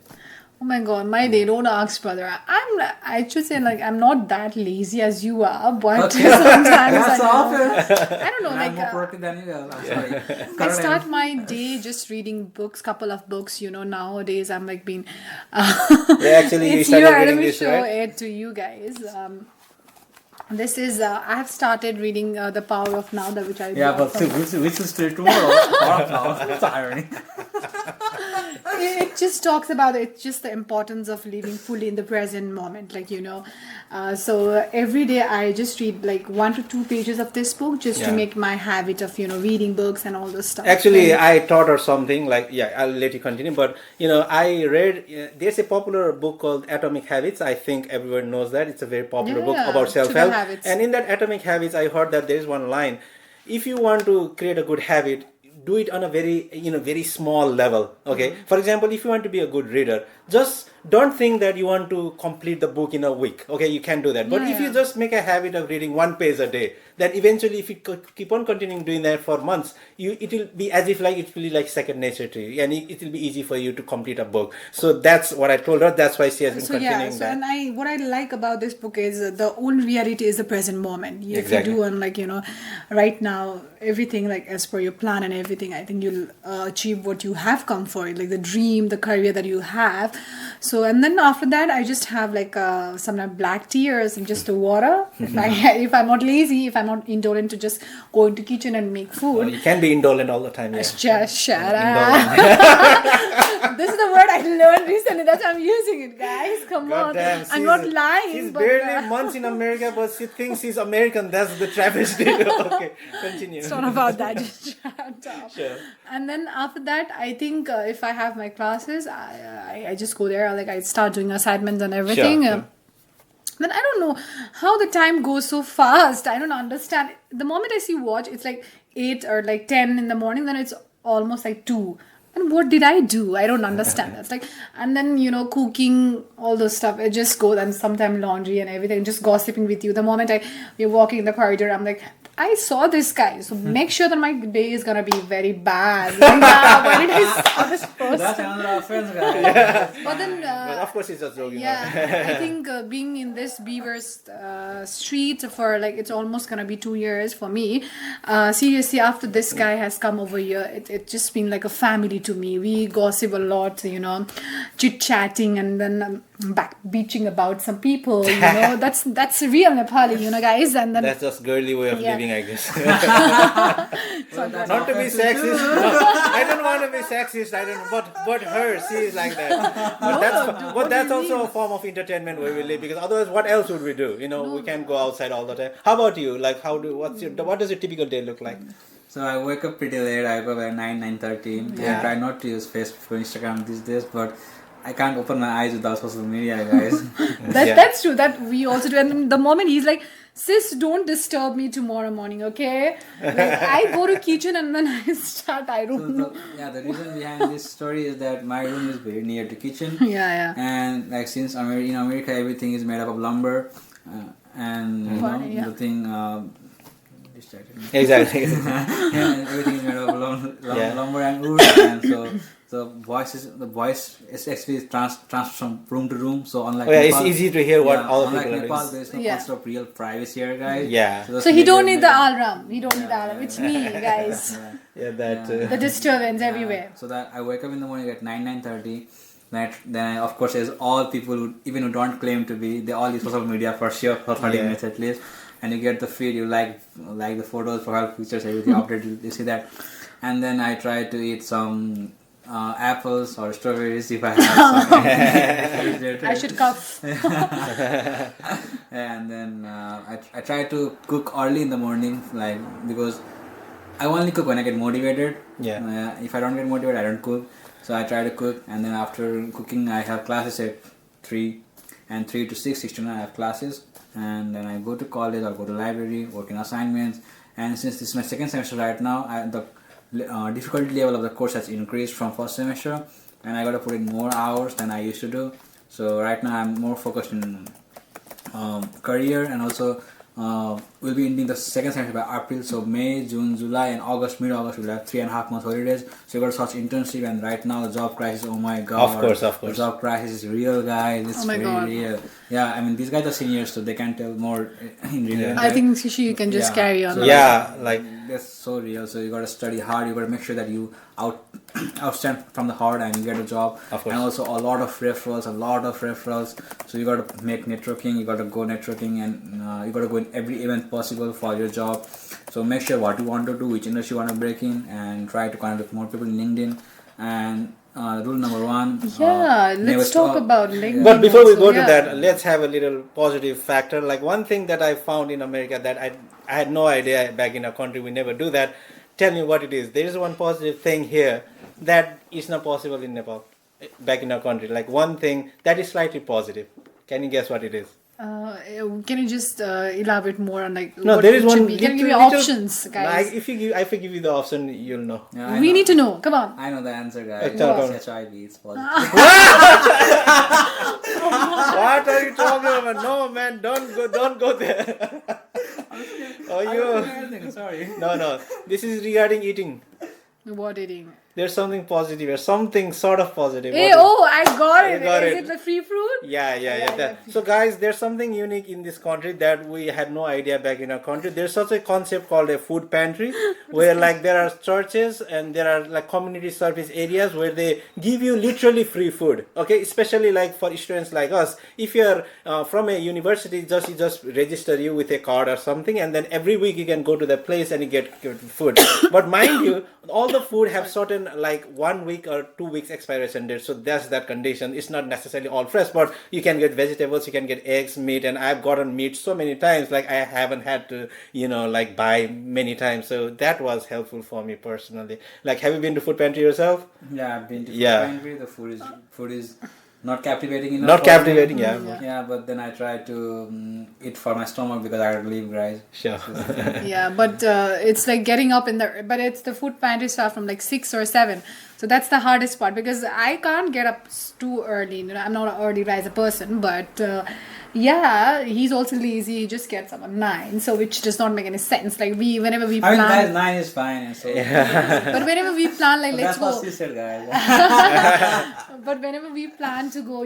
Oh my god, my day, don't ask, brother. I should say, like, I'm not that lazy as you are, but sometimes That's I don't know, I'm like, more productive than you are. I'm sorry. I start my day just reading books, couple of books, you know. Nowadays I'm like being Yeah, actually, you it's started your, let reading me this, show right? it to you guys. This is I have started reading The Power of Now, that which I Yeah, bought but from- which is still tomorrow. That's irony. it just talks about it's just the importance of living fully in the present moment, like, you know. So every day I just read like 1 to 2 pages of this book just to Yeah. make my habit of, you know, reading books and all this stuff. Actually, And- I taught her something like, yeah, I'll let you continue. But, you know, I read, there's a popular book called Atomic Habits. I think everyone knows that. It's a very popular book Yeah, about sugar self-help. habits. And in that Atomic Habits, I heard that there is one line. If you want to create a good habit, do it on a very, you know, very small level. Okay. For example, if you want to be a good reader, just don't think that you want to complete the book in a week. Okay, you can do that. But if you just make a habit of reading 1 page a day, then eventually, if you keep on continuing doing that for months, it will be as if like it will be like second nature to you, and it will be easy for you to complete a book. So that's what I told her. That's why she has been So continuing yeah, so that. and what I like about this book is the only reality is the present moment. If Exactly. you do on, like, you know, right now everything like as per your plan and everything, I think you'll achieve what you have come for, like the dream, the career that you have. So and then after that, I just have like some black tea or some just water. If I'm not lazy, if I'm not indolent to just go into kitchen and make food. You can be indolent all the time. Yeah. Just shut up. Indolent. This is the word I learned recently. That's why I'm using it, guys. Come on. Goddamn, I'm not lying. She's but, barely months in America, but she thinks she's American. That's the travesty. Okay, continue. It's not about that. Just shut up. Sure. And then after that, I think if I have my classes, I just go there. Like, I start doing assignments and everything. Sure. Then I don't know how the time goes so fast. I don't understand. The moment I see watch, it's like 8 or like 10 in the morning. Then it's almost like 2. and what did I do? I don't understand. It's like, and then, cooking, all those stuff, it just goes, and sometimes laundry and everything, just gossiping with you. The moment we're walking in the corridor, I'm like, I saw this guy, so make sure that my day is gonna be very bad. Like, why did I saw this person? That's another offense, guys. But then, But of course, it's just joking. yeah, I think being in this Beaver's street for like, it's almost gonna be 2 years for me. Seriously, after this guy has come over here, it just been like a family to me. We gossip a lot, chit-chatting, and then back beaching about some people, that's real Nepali, guys. And then That's just girly way of Yeah. living, I guess. That's Not to be offensive sexist. too. No, I don't want to be sexist. I don't. But her, she is like that. But that's also a form of entertainment where we live, because otherwise, what else would we do? We can't go outside all the time. How about you? Like, what does your typical day look like? So I wake up pretty late. I wake up at 9:30. Yeah. I try not to use Facebook, Instagram these days, but I can't open my eyes without social media, guys. That's true. That we also do. And then the moment he's like, sis, don't disturb me tomorrow morning, okay? Like, I go to kitchen and then I start. I don't know. The reason behind this story is that my room is very near the kitchen. Yeah. And like since in America everything is made up of lumber, and Funny, yeah. the thing distracted me. Exactly. And everything is made up of Yeah. lumber and wood, and so the voice is actually transferred from room to room. So unlike It's Nepal, easy to hear what other unlike people are Nepal, doing. there's no Yeah. concept of real privacy here, guys. Yeah. So he don't need the alarm. He don't need the alarm. It's me, guys. Yeah, that. The disturbance everywhere. So that I wake up in the morning at 9:30. Then of course there's all people who don't claim to be, they all use social media for sure for 30 minutes at least, and you get the feed, you like the photos, profile pictures, everything updated, you see that. And then I try to eat some apples or strawberries if I have some. I should cough. And then I try to cook early in the morning, like, because I only cook when I get motivated. Yeah. If I don't get motivated, I don't cook. So I try to cook, and then after cooking, I have classes at 3, and 3 to 6, 6 to 9 I have classes, and then I go to college or go to library, work in assignments. And since this is my second semester right now, the difficulty level of the course has increased from first semester, and I got to put in more hours than I used to do. So right now I'm more focused in career, and also we'll be ending the second semester by April. So May, June, July, and August, mid-August, we'll have 3.5 months holidays. So you got to search internship, and right now the job crisis, oh my god. Of course. The job crisis is real, guys. It's Oh my very God. real. Yeah, I mean, these guys are seniors, so they can tell more in real Yeah. life. I think she can just Yeah. carry on. So Yeah, like. that's so real. So you gotta study hard. You gotta make sure that you outstand from the hard and you get a job. Of course. And also a lot of referrals. So you gotta make networking. You gotta go networking, and you gotta go in every event possible for your job. So make sure what you want to do, which industry you want to break in, and try to connect with more people in LinkedIn. And rule number 1. Yeah, never let's talk stop. about LinkedIn. But before we also, go to yeah. that, let's have a little positive factor. Like, one thing that I found in America that I had no idea back in our country, we never do that. Tell me what it is. There is one positive thing here that is not possible in Nepal, back in our country. Like, one thing that is slightly positive. Can you guess what it is? Can you just elaborate more on like No, what there is it should one. be? Can you give me little- options, guys? Like, if I give you the option, you'll know. Yeah, I We know. need to know. Come on. I know the answer, guys. Tell me. It's HIV. It's positive. What are you talking about? No, man, don't go there. Oh, you. Sorry. No. This is regarding eating. What eating? There's something positive or something sort of positive. Hey, What is- oh, I got You it. got Is it. it the free fruit? Yeah. That. So guys, there's something unique in this country that we had no idea back in our country. There's such a concept called a food pantry, where like there are churches and there are like community service areas where they give you literally free food. Okay, especially like for students like us. If you're from a university, you just register you with a card or something, and then every week you can go to the place and you get food. But mind you, all the food have certain like 1 week or 2 weeks expiration date. So that's that condition. It's not necessarily all fresh, but you can get vegetables, you can get eggs, meat, and I've gotten meat so many times, like I haven't had to, like buy many times. So that was helpful for me personally. Like, have you been to food pantry yourself? Yeah, I've been to Yeah. food pantry. The food is not captivating enough. Not for me. captivating, yeah. Yeah, but then I try to eat for my stomach because I gotta leave, guys. Sure. Yeah, but it's like getting up in the. But it's the food pantry start from like 6 or 7. So that's the hardest part, because I can't get up too early. I'm not an early riser person, but yeah, he's also lazy. He just gets up at 9, so which does not make any sense. Like whenever we I mean, plan, guys, 9 is fine. And so but whenever we plan, like let's that's what go. she said, guys. But whenever we plan to go,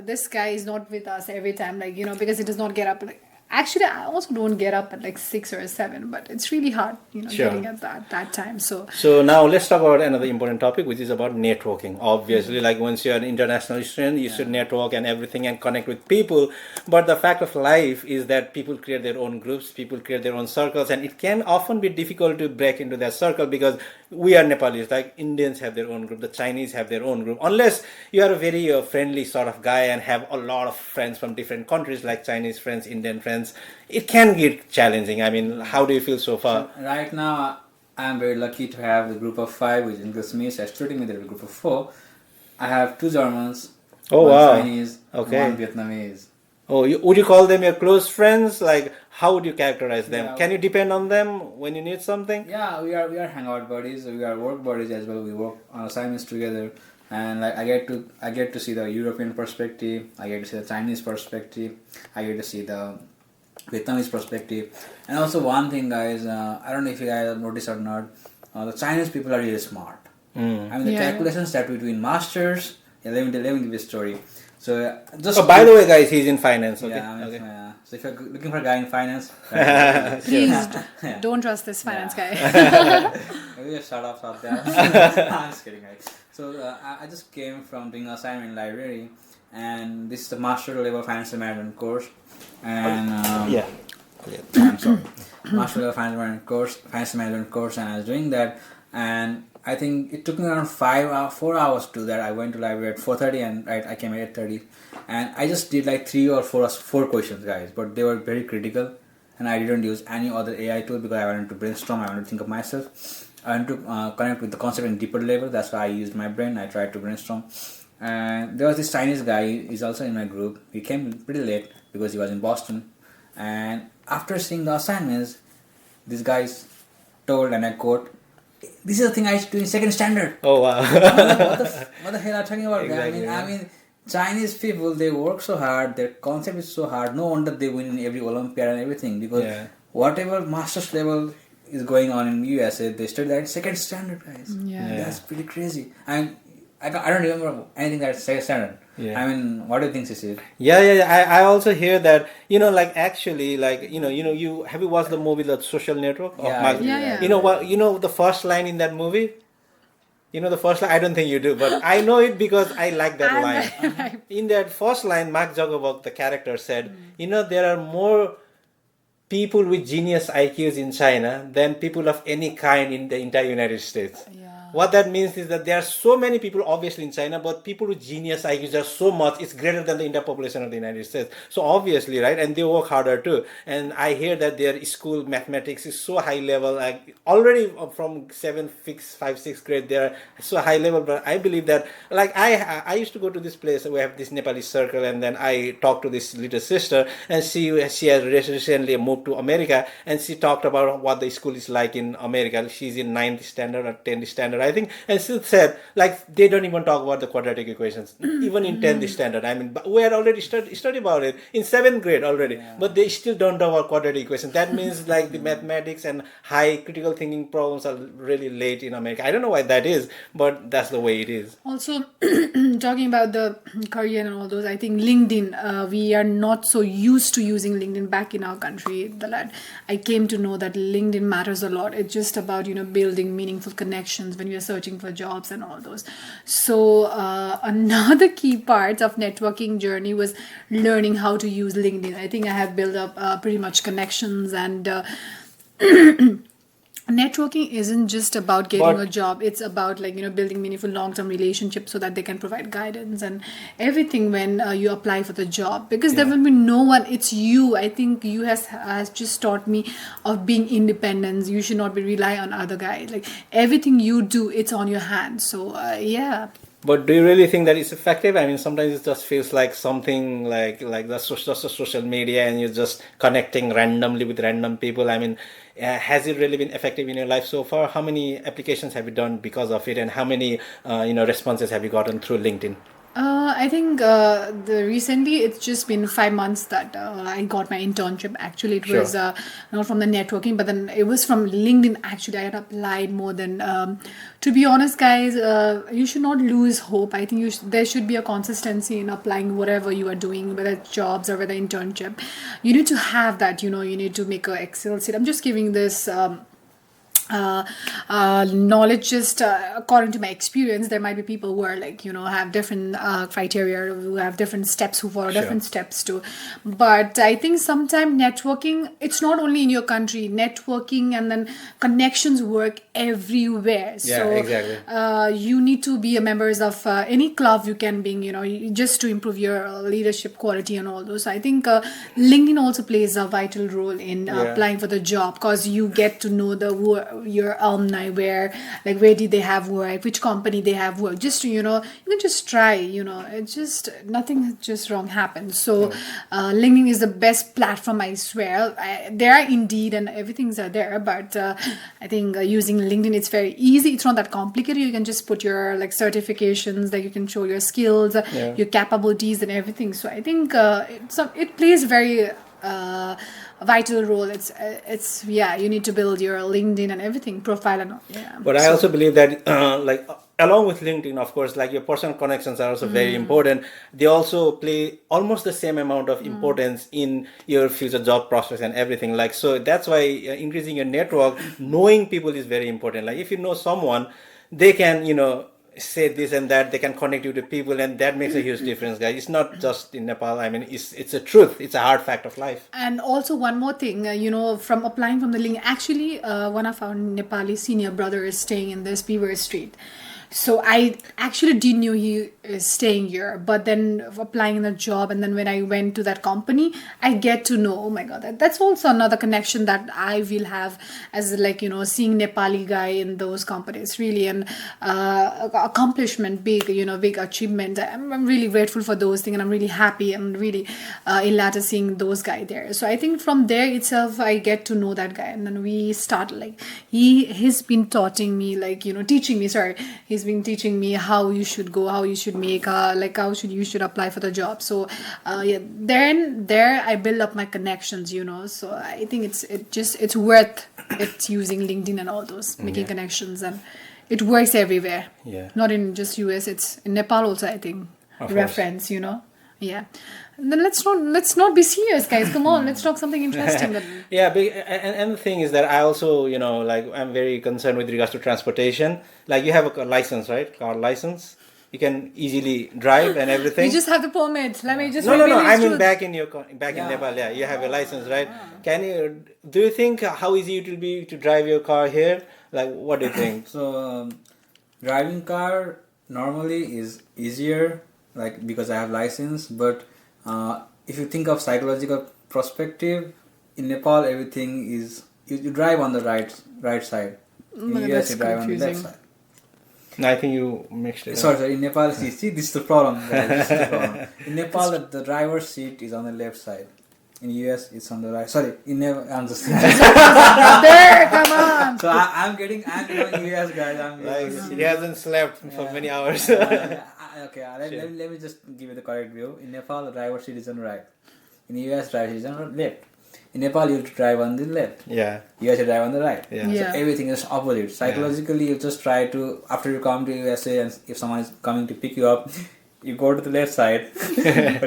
this guy is not with us every time, like, because he does not get up. Like, actually, I also don't get up at like 6 or 7, but it's really hard, Sure. getting at that time. So now let's talk about another important topic, which is about networking. Obviously, like once you're an international student, you should network and everything and connect with people. But the fact of life is that people create their own groups, people create their own circles, and it can often be difficult to break into that circle because we are Nepalis. Like Indians have their own group, the Chinese have their own group. Unless you are a very friendly sort of guy and have a lot of friends from different countries, like Chinese friends, Indian friends, it can get challenging. I mean, how do you feel so far? Right now, I'm very lucky to have the group of 5, which includes me. So excluding me, there's a group of 4. I have 2 Germans, Oh, 1 wow. Chinese, Okay. and 1 Vietnamese. Oh, would you call them your close friends? Like, how would you characterize them? Yeah. Can you depend on them when you need something? Yeah, we are hangout buddies. We are work buddies as well. We work on assignments together, and like I get to see the European perspective. I get to see the Chinese perspective. I get to see the Vietnamese perspective. And also one thing, guys, I don't know if you guys have noticed or not, the Chinese people are really smart. I mean, the Yeah. calculations that we do in masters. Yeah, let me give you a story. So just Oh, by the way, guys, he's in finance. Okay. yeah, I mean, Okay. so if you're looking for a guy in finance, please don't trust this finance guy. maybe just shut up there. I'm just kidding, guys. So I just came from doing assignment in library, and this is the master level financial management course, and Yeah. I'm sorry, master level financial management course, and I was doing that, and I think it took me around 4 hours to do that. I went to library at 4:30, and I came at 8:30, and I just did like 3 or 4 questions, guys, but they were very critical, and I didn't use any other AI tool because I wanted to brainstorm. I wanted to think of myself. I wanted to connect with the concept in deeper level. That's why I used my brain. I tried to brainstorm. And there was this Chinese guy. He's also in my group. He came pretty late because he was in Boston. And after seeing the assignments, this guy told, and I quote, "This is the thing I should do in second standard." Oh, wow. What the hell are you talking about? Exactly, I mean, Chinese people, they work so hard. Their concept is so hard. No wonder they win in every Olympiad and everything, because Yeah. whatever master's level is going on in USA, they study that in second standard, guys. Yeah. That's pretty crazy. And I don't remember anything that's second standard. Yeah. I mean, what do you think, Cecil? Yeah. I also hear that, like actually, like, you have you watched the movie The Social Network? Of Yeah, Mark? Yeah. You know what? You know the first line in that movie? You know the first line? I don't think you do, but I know it because I like that line. In that first line, Mark Zuckerberg, the character, said, there are more people with genius IQs in China than people of any kind in the entire United States. Yeah. What that means is that there are so many people, obviously, in China, but people with genius IQs are so much, it's greater than the entire population of the United States. So obviously, right, and they work harder too. And I hear that their school mathematics is so high level, like already from 5, 6 grade, they're so high level. But I believe that, like, I used to go to this place, we have this Nepali circle, and then I talked to this little sister, and she has recently moved to America, and she talked about what the school is like in America. She's in 9th standard or 10th standard, I think, and she said, like, they don't even talk about the quadratic equations, even in 10th standard. I mean, but we had already studied about it in 7th grade already, but they still don't know about quadratic equations. That means, like, the mathematics and high critical thinking problems are really late in America. I don't know why that is, but that's the way it is. Also, talking about the career and all those, I think LinkedIn, we are not so used to using LinkedIn back in our country. I came to know that LinkedIn matters a lot. It's just about, building meaningful connections when you're searching for jobs and all those. So another key part of networking journey was learning how to use LinkedIn. I think I have built up pretty much connections, and networking isn't just about getting a job. It's about, like, building meaningful long-term relationships so that they can provide guidance and everything when you apply for the job, because there will be no one. It's you. I think you has just taught me of being independent. You should not be rely on other guys. Like, everything you do, it's on your hands. So yeah. But do you really think that it's effective? I mean, sometimes it just feels like something like that's just a social media, and you're just connecting randomly with random people. I mean, has it really been effective in your life so far? How many applications have you done because of it, and how many responses have you gotten through LinkedIn? I think the recently it's just been 5 months that I got my internship. Actually, it was Sure. not from the networking, but then it was from LinkedIn. Actually, I had applied more than. To be honest, guys, you should not lose hope. I think there should be a consistency in applying whatever you are doing, whether it's jobs or whether internship. You need to have that. You need to make a Excel sheet. I'm just giving this. Knowledge just according to my experience. There might be people who are like have different criteria, who have different steps, who follow different steps too. But I think sometimes networking, it's not only in your country. Networking and then connections work everywhere. Yeah, exactly. You need to be a members of any club you can be, just to improve your leadership quality and all those. I think LinkedIn also plays a vital role in applying for the job, because you get to know your alumni, where did they have work, which company they have work, just to you can just try, it's just nothing just wrong happens. So LinkedIn is the best platform, I swear. There are Indeed and everything's are there, but I think using LinkedIn, it's very easy. It's not that complicated. You can just put your certifications, you can show your skills, your capabilities and everything. So I think it plays very vital role. It's you need to build your LinkedIn and everything profile and all. But I also believe that along with LinkedIn, of course, your personal connections are also very important. They also play almost the same amount of importance in your future job prospects and everything. So that's why increasing your network, knowing people is very important. If you know someone, they can say this and that, they can connect you to people, and that makes a huge difference, guys. It's not just in Nepal. I mean, it's a truth. It's a hard fact of life. And also one more thing, from applying from the link, actually one of our Nepali senior brother is staying in this Beaver Street. So I actually didn't know he is staying here, but then applying in the job, and then when I went to that company, I get to know, oh my god, that's also another connection that I will have as seeing Nepali guy in those companies, really an accomplishment, big achievement. I'm really grateful for those things, and I'm really happy. I'm really elated seeing those guys there. So I think from there itself, I get to know that guy, and then we start he's been teaching me. He's been teaching me how you should go, how you should make, you should apply for the job. So then there I build up my connections, So I think it's worth it using LinkedIn and all those, making connections, and it works everywhere. Yeah. Not in just US, it's in Nepal also, I think. Reference, Yeah. And then let's not be serious, guys. Come on, let's talk something interesting. And the thing is that I also, I'm very concerned with regards to transportation. You have a license, right? Car license. You can easily drive and everything. You just have the permit. Let me just. No. I mean, back in Nepal, you have a license, right? Do you think how easy it will be to drive your car here? What do you think? So, driving car normally is easier, because I have license. But if you think of psychological perspective, in Nepal everything is you drive on the right side. In US you drive on the left side. No, I think you mixed it. Sorry. In Nepal, see, this is the problem. Guys, this is the problem. In Nepal, the driver's seat is on the left side. In US, it's on the right. Sorry, I'm just. There, come on. So I'm in US, guys. He hasn't slept for many hours. Okay, let me just give you the correct view. In Nepal, the driver's seat is on the right. In US, driver's seat is on the left. In Nepal, you drive on the left. Yeah. US, you drive on the right. Yeah. So everything is opposite. Psychologically, you just try to, after you come to USA, and if someone is coming to pick you up, you go to the left side.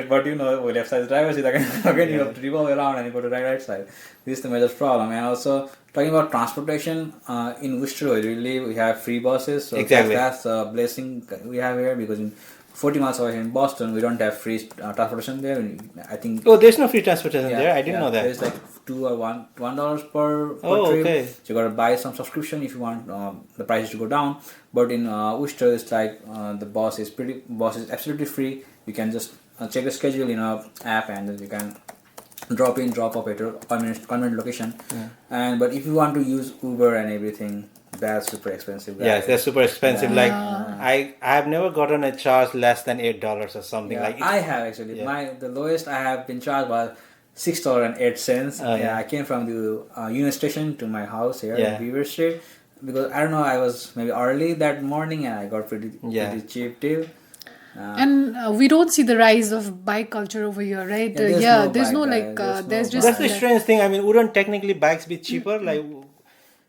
but left side is driver's seat. Again, you have to revolve around and you go to the right side. This is the major problem. And also, talking about transportation, in Worcester, where we live, we have free buses. So exactly. That's a blessing we have here, because in 40 miles away in Boston, we don't have free transportation there. I think. Oh, there's no free transportation there. I didn't know that. There's $2 or $1 per trip. Okay. So you gotta buy some subscription if you want the prices to go down. But in Worcester, it's the bus is absolutely free. You can just check the schedule in a app, and then you can drop off at your convenient location. But if you want to use Uber and everything, That's super expensive. Yes, they're super expensive. Like Ah. I've never gotten a charge less than $8 or something. Yeah, Like I have actually. Yeah. The lowest I have been charged was $6.08. Oh, yeah. I came from the Union Station to my house here Yeah. in Beaver Street because I don't know, I was maybe early that morning and I got pretty cheap deal. And we don't see the rise of bike culture over here, right? There's no like, there's just That's the like, strange thing. I mean, wouldn't technically bikes be cheaper?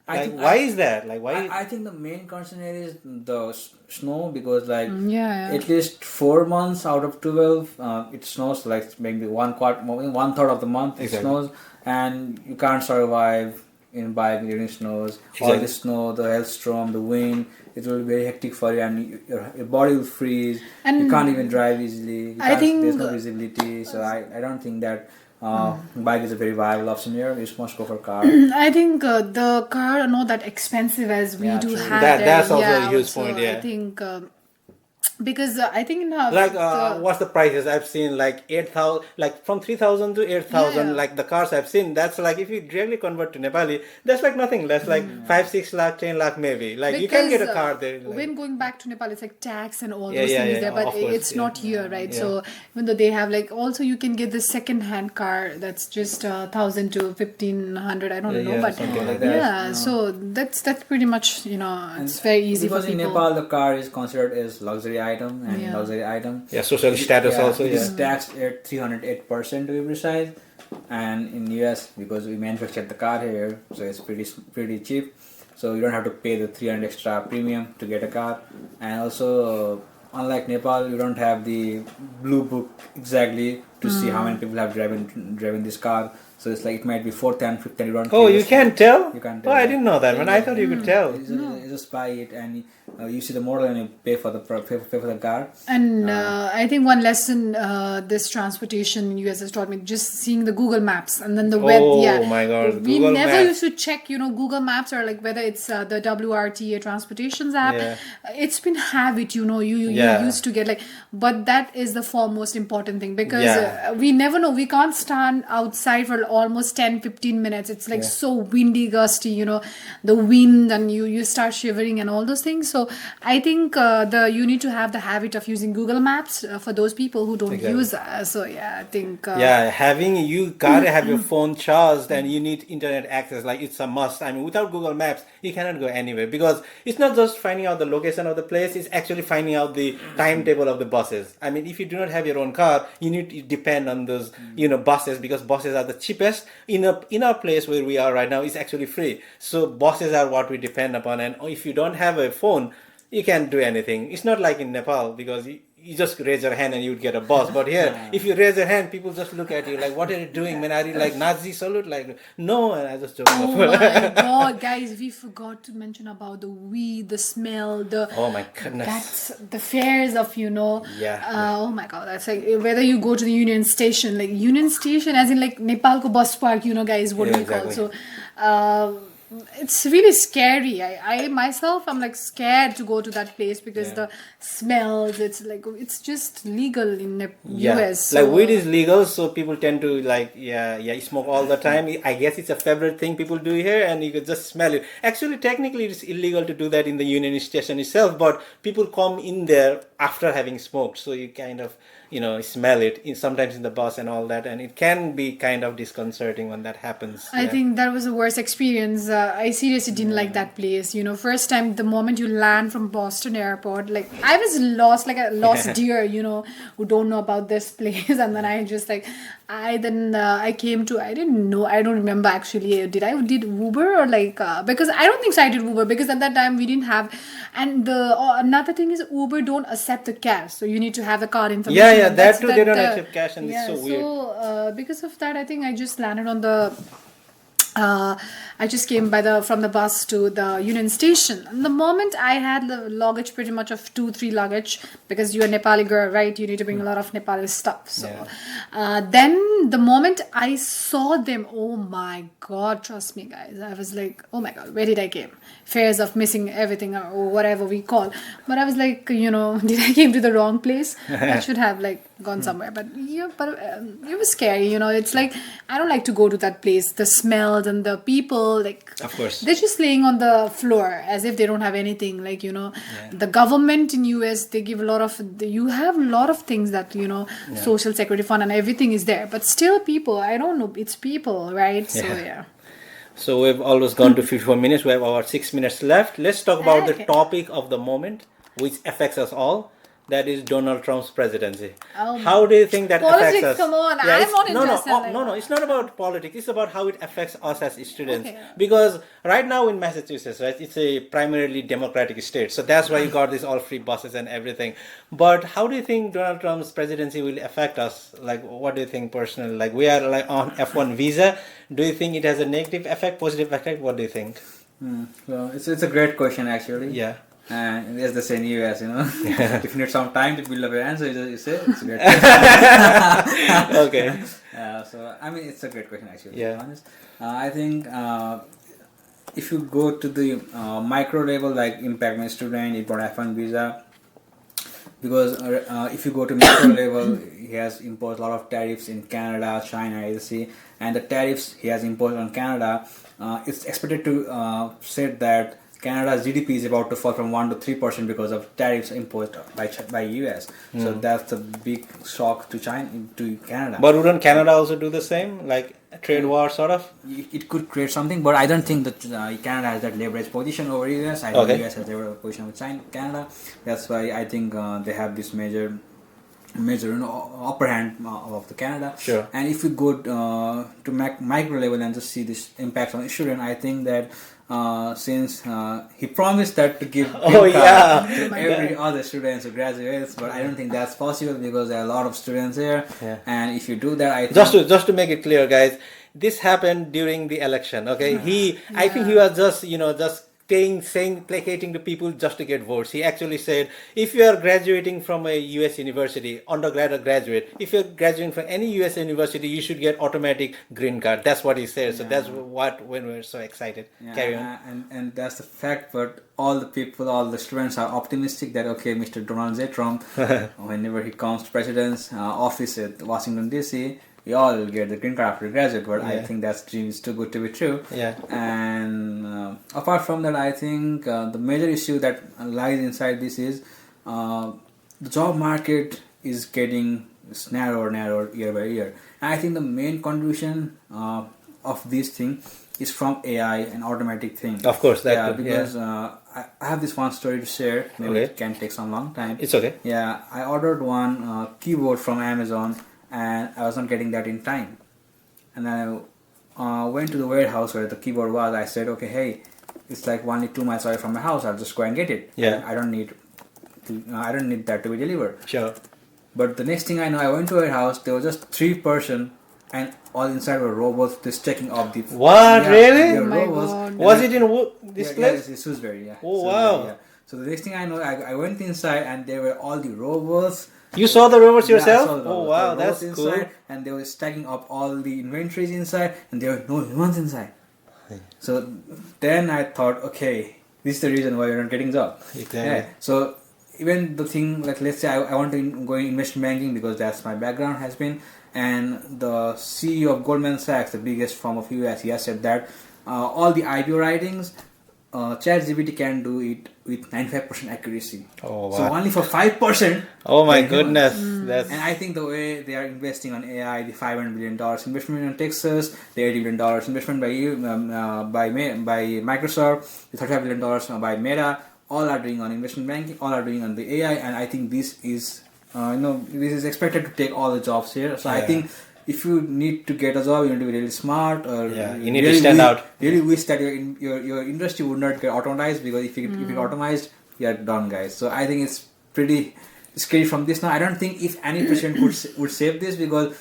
I think- why is that? Like, why? I think the main concern here is the snow because like yeah. at least 4 months out of 12 it snows, like maybe one third of the month it Exactly. snows, and you can't survive in bike during snows. All Exactly. the snow, the hailstorm, the wind, it will be very hectic for you, and your body will freeze. You And can't even drive easily. I think- There's no visibility, so I don't think that bike is a very viable option here. You just must go for car. I think the car are not that expensive as we Yeah, do true. have. That's there. also a Yeah, huge also, point, yeah. I think because I think in our Like what's the prices I've seen? Like 8,000, like from 3,000 to 8,000. Yeah. Like the cars I've seen, that's like if you directly convert to Nepali, that's like nothing. That's like 5-6 lakh, 10 lakh maybe. Like you can get a car there. Like, when going back to Nepal, it's like tax and all Yeah, those yeah, things yeah, there, but of course, it's yeah. not here, right? Yeah. So even though they have like, also you can get the second-hand car that's just 1,000 to 1,500. I don't Yeah, know, yeah, but something like that. yeah. No. So that's pretty much, it's very easy for because in people. Nepal the car is considered as luxury item, and Yeah. luxury item yeah, social status also. it Yeah. is taxed at 308% to be precise. And in US, because we manufactured the car here, so it's pretty cheap. So you don't have to pay the 300 extra premium to get a car. And also, unlike Nepal, you don't have the blue book exactly to see how many people have driven this car. So it's like it might be 4th and 5th, and you don't. Oh, pay you the- can't tell? You can't Oh, tell. I didn't know that, man. I thought you could tell. You just buy it and you see the model and you pay for the car. And I think one lesson this transportation in US has taught me, just seeing the Google Maps and then the web. Oh Yeah, my God, we Google never Maps. used to check, Google Maps, or like whether it's the WRTA transportations app. Yeah. It's been habit, you Yeah. used to get like, but that is the foremost important thing because Yeah. we never know. We can't stand outside for almost 10-15 minutes. It's like so windy, gusty, the wind, and you start shivering and all those things. So I think you need to have the habit of using Google Maps for those people who don't Exactly. use. So yeah, I think. Yeah, you gotta have your phone charged and you need internet access. Like it's a must. I mean, without Google Maps, you cannot go anywhere because it's not just finding out the location of the place. It's actually finding out the timetable of the buses. I mean, if you do not have your own car, you need to depend on those, buses, because buses are the cheapest in our place where we are right now. It's actually free. So buses are what we depend upon. And if you don't have a phone, you can't do anything. It's not like in Nepal because you just raise your hand and you would get a bus. But here, if you raise your hand, people just look at you like, what are you doing, man? Are you like Nazi salute? Like, no, and I just joke. Oh my God, guys, we forgot to mention about the weed, the smell, the. Oh my goodness. That's the fears of, Yeah. Oh my God, that's like whether you go to the Union Station, like Union Station, as in like Nepal ko bus park, guys, what do we call? exactly. So, it's really scary. I myself, I'm like scared to go to that place because the smells. It's like it's just legal in US. Like so- weed is legal, so people tend to smoke all the time. I guess it's a favorite thing people do here, and you could just smell it. Actually, technically, it's illegal to do that in the Union Station itself, but people come in there after having smoked, so you kind of smell it sometimes in the bus and all that, and it can be kind of disconcerting when that happens. I think that was the worst experience. I seriously didn't like that place. First time, the moment you land from Boston airport, like I was lost, like a lost deer, who don't know about this place. And then I just like, I came to, I didn't know, I don't remember actually, did Uber or like, because I don't think so I did Uber because at that time we didn't have, and another thing is Uber don't accept the cash. So you need to have the card information. Yeah, and that that's- too, they don't accept cash, and it's so weird. So because of that, I think I just landed on the. I just came from the bus to the Union Station. And the moment I had the luggage, pretty much of 2-3 luggage, because you're a Nepali girl, right? You need to bring a lot of Nepali stuff. So then then the moment I saw them, oh my God, trust me, guys, I was like, oh my God, where did I came? Fears of missing everything or whatever we call. But I was like, did I came to the wrong place? I should have gone somewhere. But it was scary. It's like I don't like to go to that place. The smells and the people, Of course. they're just laying on the floor as if they don't have anything. The government in US, they give you have a lot of things that social security fund and everything is there, but still people, I don't know, it's people, right? So yeah. So we've almost gone to 54 minutes. We have about 6 minutes left. Let's talk about the Okay. topic of the moment, which affects us all. That is Donald Trump's presidency. Oh How do you think that Politics, affects us? come on, I'm it's- not no, interested no, like no, no. that. It's not about politics. It's about how it affects us as students. Okay. Because right now in Massachusetts, right, it's a primarily Democratic state. So that's why you got these all free buses and everything. But how do you think Donald Trump's presidency will affect us? What do you think personally? We are on F1 visa. Do you think it has a negative effect, positive effect? What do you think? Well, it's a great question actually. Yeah. And as they say in US, if you need some time to build up your answer, you say it's a great Okay. so I mean, it's a great question actually. Yeah. To be honest, I think if you go to the micro level, like impact my student, it got F1 visa. Because if you go to macro level, he has imposed a lot of tariffs in Canada, China, etc. And the tariffs he has imposed on Canada, it's expected to said that Canada's GDP is about to fall from 1 to 3% because of tariffs imposed by US. So that's a big shock to Canada. But wouldn't Canada also do the same, like a trade war sort of? It could create something, but I don't think that Canada has that leverage position over US. I think US has leverage position over Canada. That's why I think they have this major upper hand of the Canada. Sure. And if we go to micro level and just see this impact on the student, I think that since he promised that to give green card to every other students who graduates, but I don't think that's possible because there are a lot of students here. Yeah. And if you do that, I think Just to make it clear, guys, this happened during the election. Okay, I think he was just placating to people just to get votes. He actually said, if you are graduating from a US university, undergrad or graduate, if you're graduating from any US university, you should get automatic green card. That's what he said. So that's when we're so excited. Carry on. And that's the fact, but all the students are optimistic that okay, Mr. Donald J. Trump, whenever he comes to president's office at Washington DC, we all will get the green card after graduate, but I think that dream is too good to be true. Yeah. And apart from that, I think the major issue that lies inside this is the job market is getting narrower year by year. And I think the main contribution of this thing is from AI and automatic thing. Of course, because I have this one story to share. Maybe it can take some long time. It's okay. Yeah, I ordered one keyboard from Amazon, and I was not getting that in time. And then I went to the warehouse where the keyboard was. I said, okay, hey, it's like only 2 miles away from my house. I'll just go and get it. Yeah. I don't need that to be delivered. Sure. But the next thing I know, I went to a warehouse. There was just 3 person, and all inside were robots just checking off the. What? Yeah, Really? they Oh were my robots. God. And Was then- it in this place? Yeah, it's Shrewsbury, yeah. Oh, Shrewsbury, wow. Yeah. So the next thing I know, I went inside and there were all the robots. You saw the robots Yeah, I yourself? saw the Oh robots. wow, There were that's robots cool. inside, and they were stacking up all the inventories inside, and there were no humans inside. So then I thought, okay, this is the reason why you're not getting job. Exactly. Yeah. So even the thing, like let's say I want to go in investment banking because that's my background has been, and the CEO of Goldman Sachs, the biggest firm of US, he has said that all the IPO writings, ChatGPT can do it with 95% accuracy. Oh, So wow. only for 5%. Oh my they're humans. goodness. That's And I think the way they are investing on AI, the $500 billion investment in Texas, the $80 billion investment by Microsoft, the $35 billion by Meta, all are doing on investment banking, all are doing on the AI, and I think this is, this is expected to take all the jobs here. So I think if you need to get a job, you need to be really smart, or you need to stand out. Really wish that your industry would not get automatized, because if you get automatized, you are done, guys. So I think it's pretty scary from this now. I don't think if any president would save this, because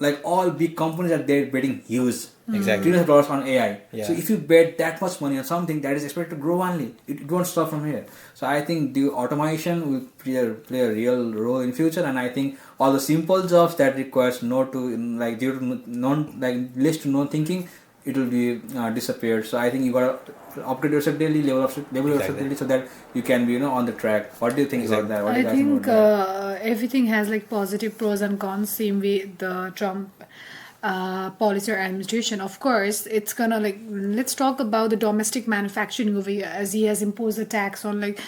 like all big companies are there betting huge. Exactly. Trillions of dollars on AI. Yeah. So if you bet that much money on something, that is expected to grow only. It won't stop from here. So I think the automation will play a real role in future, and I think all the simple jobs that requires no to like zero to non like less to no thinking, it will be disappeared. So I think you gotta upgrade yourself daily, level yourself daily, so that you can be on the track. What do you think about that? What do I you guys think think about that? everything has like positive pros and cons. Same way the Trump policy or administration. Of course, it's gonna like let's talk about the domestic manufacturing over here, as he has imposed a tax on like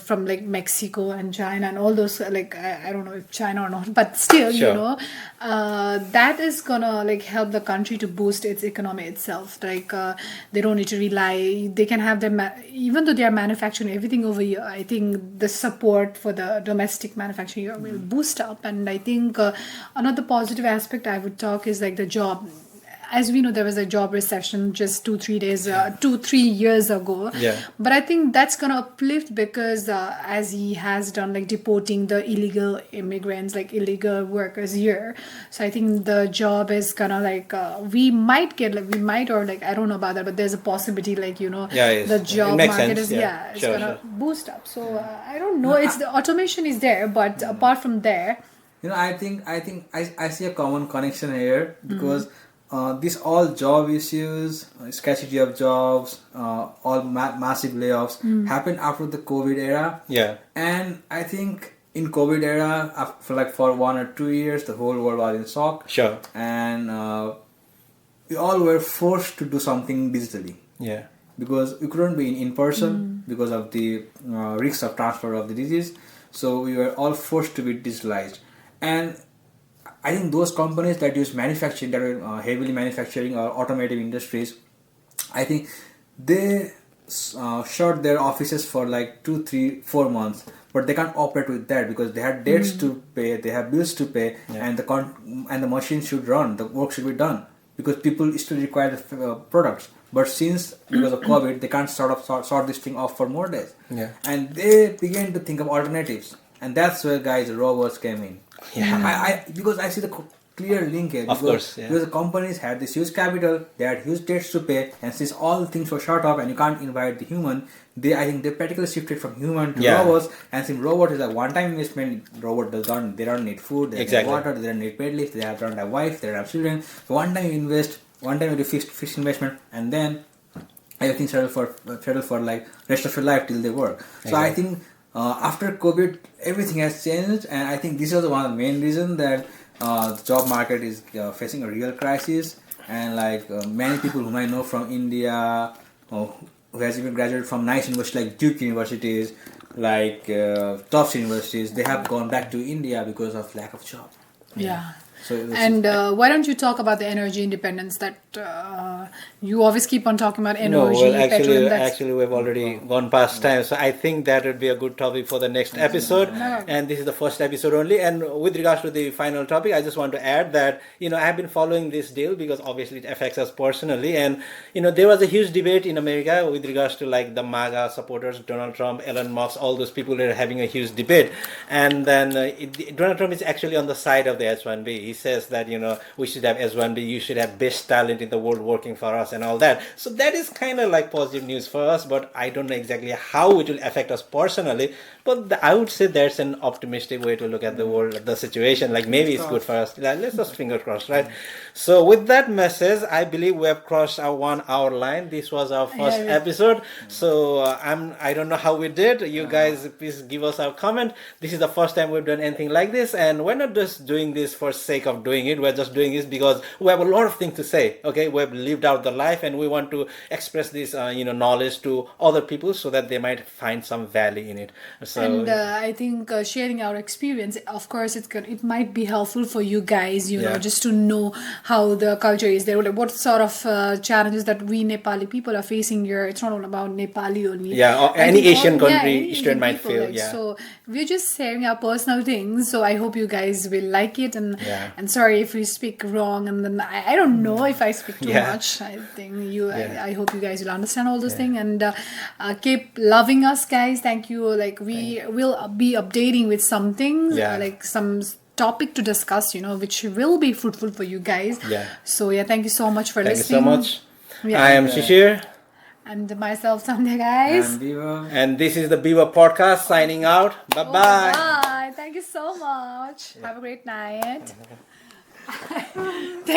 from like Mexico and China and all those like I don't know if China or not, but still Sure. that is gonna like help the country to boost its economy itself. Like they don't need to rely. They can have them even though they are manufacturing everything over here. I think the support for the domestic manufacturing here will boost up, and I think another positive aspect I would talk is like the job. As we know, there was a job recession just 2-3 years ago. Yeah. But I think that's gonna uplift because as he has done, like deporting the illegal immigrants, like illegal workers here. So I think the job is gonna like we might or like I don't know about that, but there's a possibility like Yes. the It job makes market sense. is Yeah. it's Sure, gonna sure. boost up. So I don't know. It's the automation is there, but apart from there. I think I see a common connection here because these all job issues, scarcity of jobs, all massive layoffs happened after the COVID era. Yeah. And I think in COVID era, for 1 or 2 years, the whole world was in shock. Sure. And we all were forced to do something digitally. Yeah. Because we couldn't be in person because of the risks of transfer of the disease. So we were all forced to be digitalized. And I think those companies that use manufacturing, that are heavily manufacturing or automotive industries, I think they shut their offices for like 2, 3, 4 months. But they can't operate with that because they have debts to pay, they have bills to pay, and the machine should run, the work should be done because people still require the products. But since because of COVID, they can't sort this thing off for more days. Yeah. And they began to think of alternatives, and that's where guys robots came in. Yeah. Because I see the clear link here. Of course, yeah. Because the companies had this huge capital, they had huge debts to pay, and since all things were shut off and you can't invite the human, I think they practically shifted from human to robots. And since robot is a one-time investment, they don't need food, they don't need water, they don't need paid leave, they don't have wife, they don't have children. So one time you invest, one time you do fixed investment, and then everything settled for like rest of your life till they work. So I think after COVID, everything has changed, and I think this is one of the main reasons that the job market is facing a real crisis. And like many people whom I know from India, who has even graduated from nice universities like Duke universities, like top universities, they have gone back to India because of lack of job. Yeah. So and why don't you talk about the energy independence that you always keep on talking about energy? No, well, petrol, actually, we've already gone past time, so I think that would be a good topic for the next episode. And this is the first episode only. And with regards to the final topic, I just want to add that I have been following this deal because obviously it affects us personally. And there was a huge debate in America with regards to like the MAGA supporters, Donald Trump, Elon Musk, all those people that are having a huge debate. And then Donald Trump is actually on the side of the H-1B. He says that we should have H-1B, you should have best talent in the world working for us and all that. So that is kind of like positive news for us, but I don't know exactly how it will affect us personally. But I would say that's an optimistic way to look at the world, the situation. Like maybe it's good for us. Let's just finger crossed, right? So with that message, I believe we have crossed our 1 hour line. This was our first episode. So I don't know how we did. You guys, please give us our comment. This is the first time we've done anything like this, and we're not just doing this for sake of doing it. We're just doing this because we have a lot of things to say. Okay, we have lived out the life, and we want to express this, knowledge to other people so that they might find some value in it. So, and I think sharing our experience, of course, it might be helpful for you guys, just to know how the culture is there, like what sort of challenges that we Nepali people are facing here. It's not all about Nepali only. Yeah, or any Asian country, Eastern might people, feel. like, Yeah. So we're just sharing our personal things. So I hope you guys will like it. And sorry if we speak wrong. And then I don't know if I speak too much. I think I hope you guys will understand all those things, and keep loving us, guys. Thank you. Like we will be updating with some things, like some topic to discuss, which will be fruitful for you guys. Yeah. So yeah, thank you so much for Thank you so listening. much. Yeah. I am Shishir, And myself, Sandhya, guys. And Beaver. and this is the Bibhav podcast signing out. Bye bye. Bye. Thank you so much. Have a great night.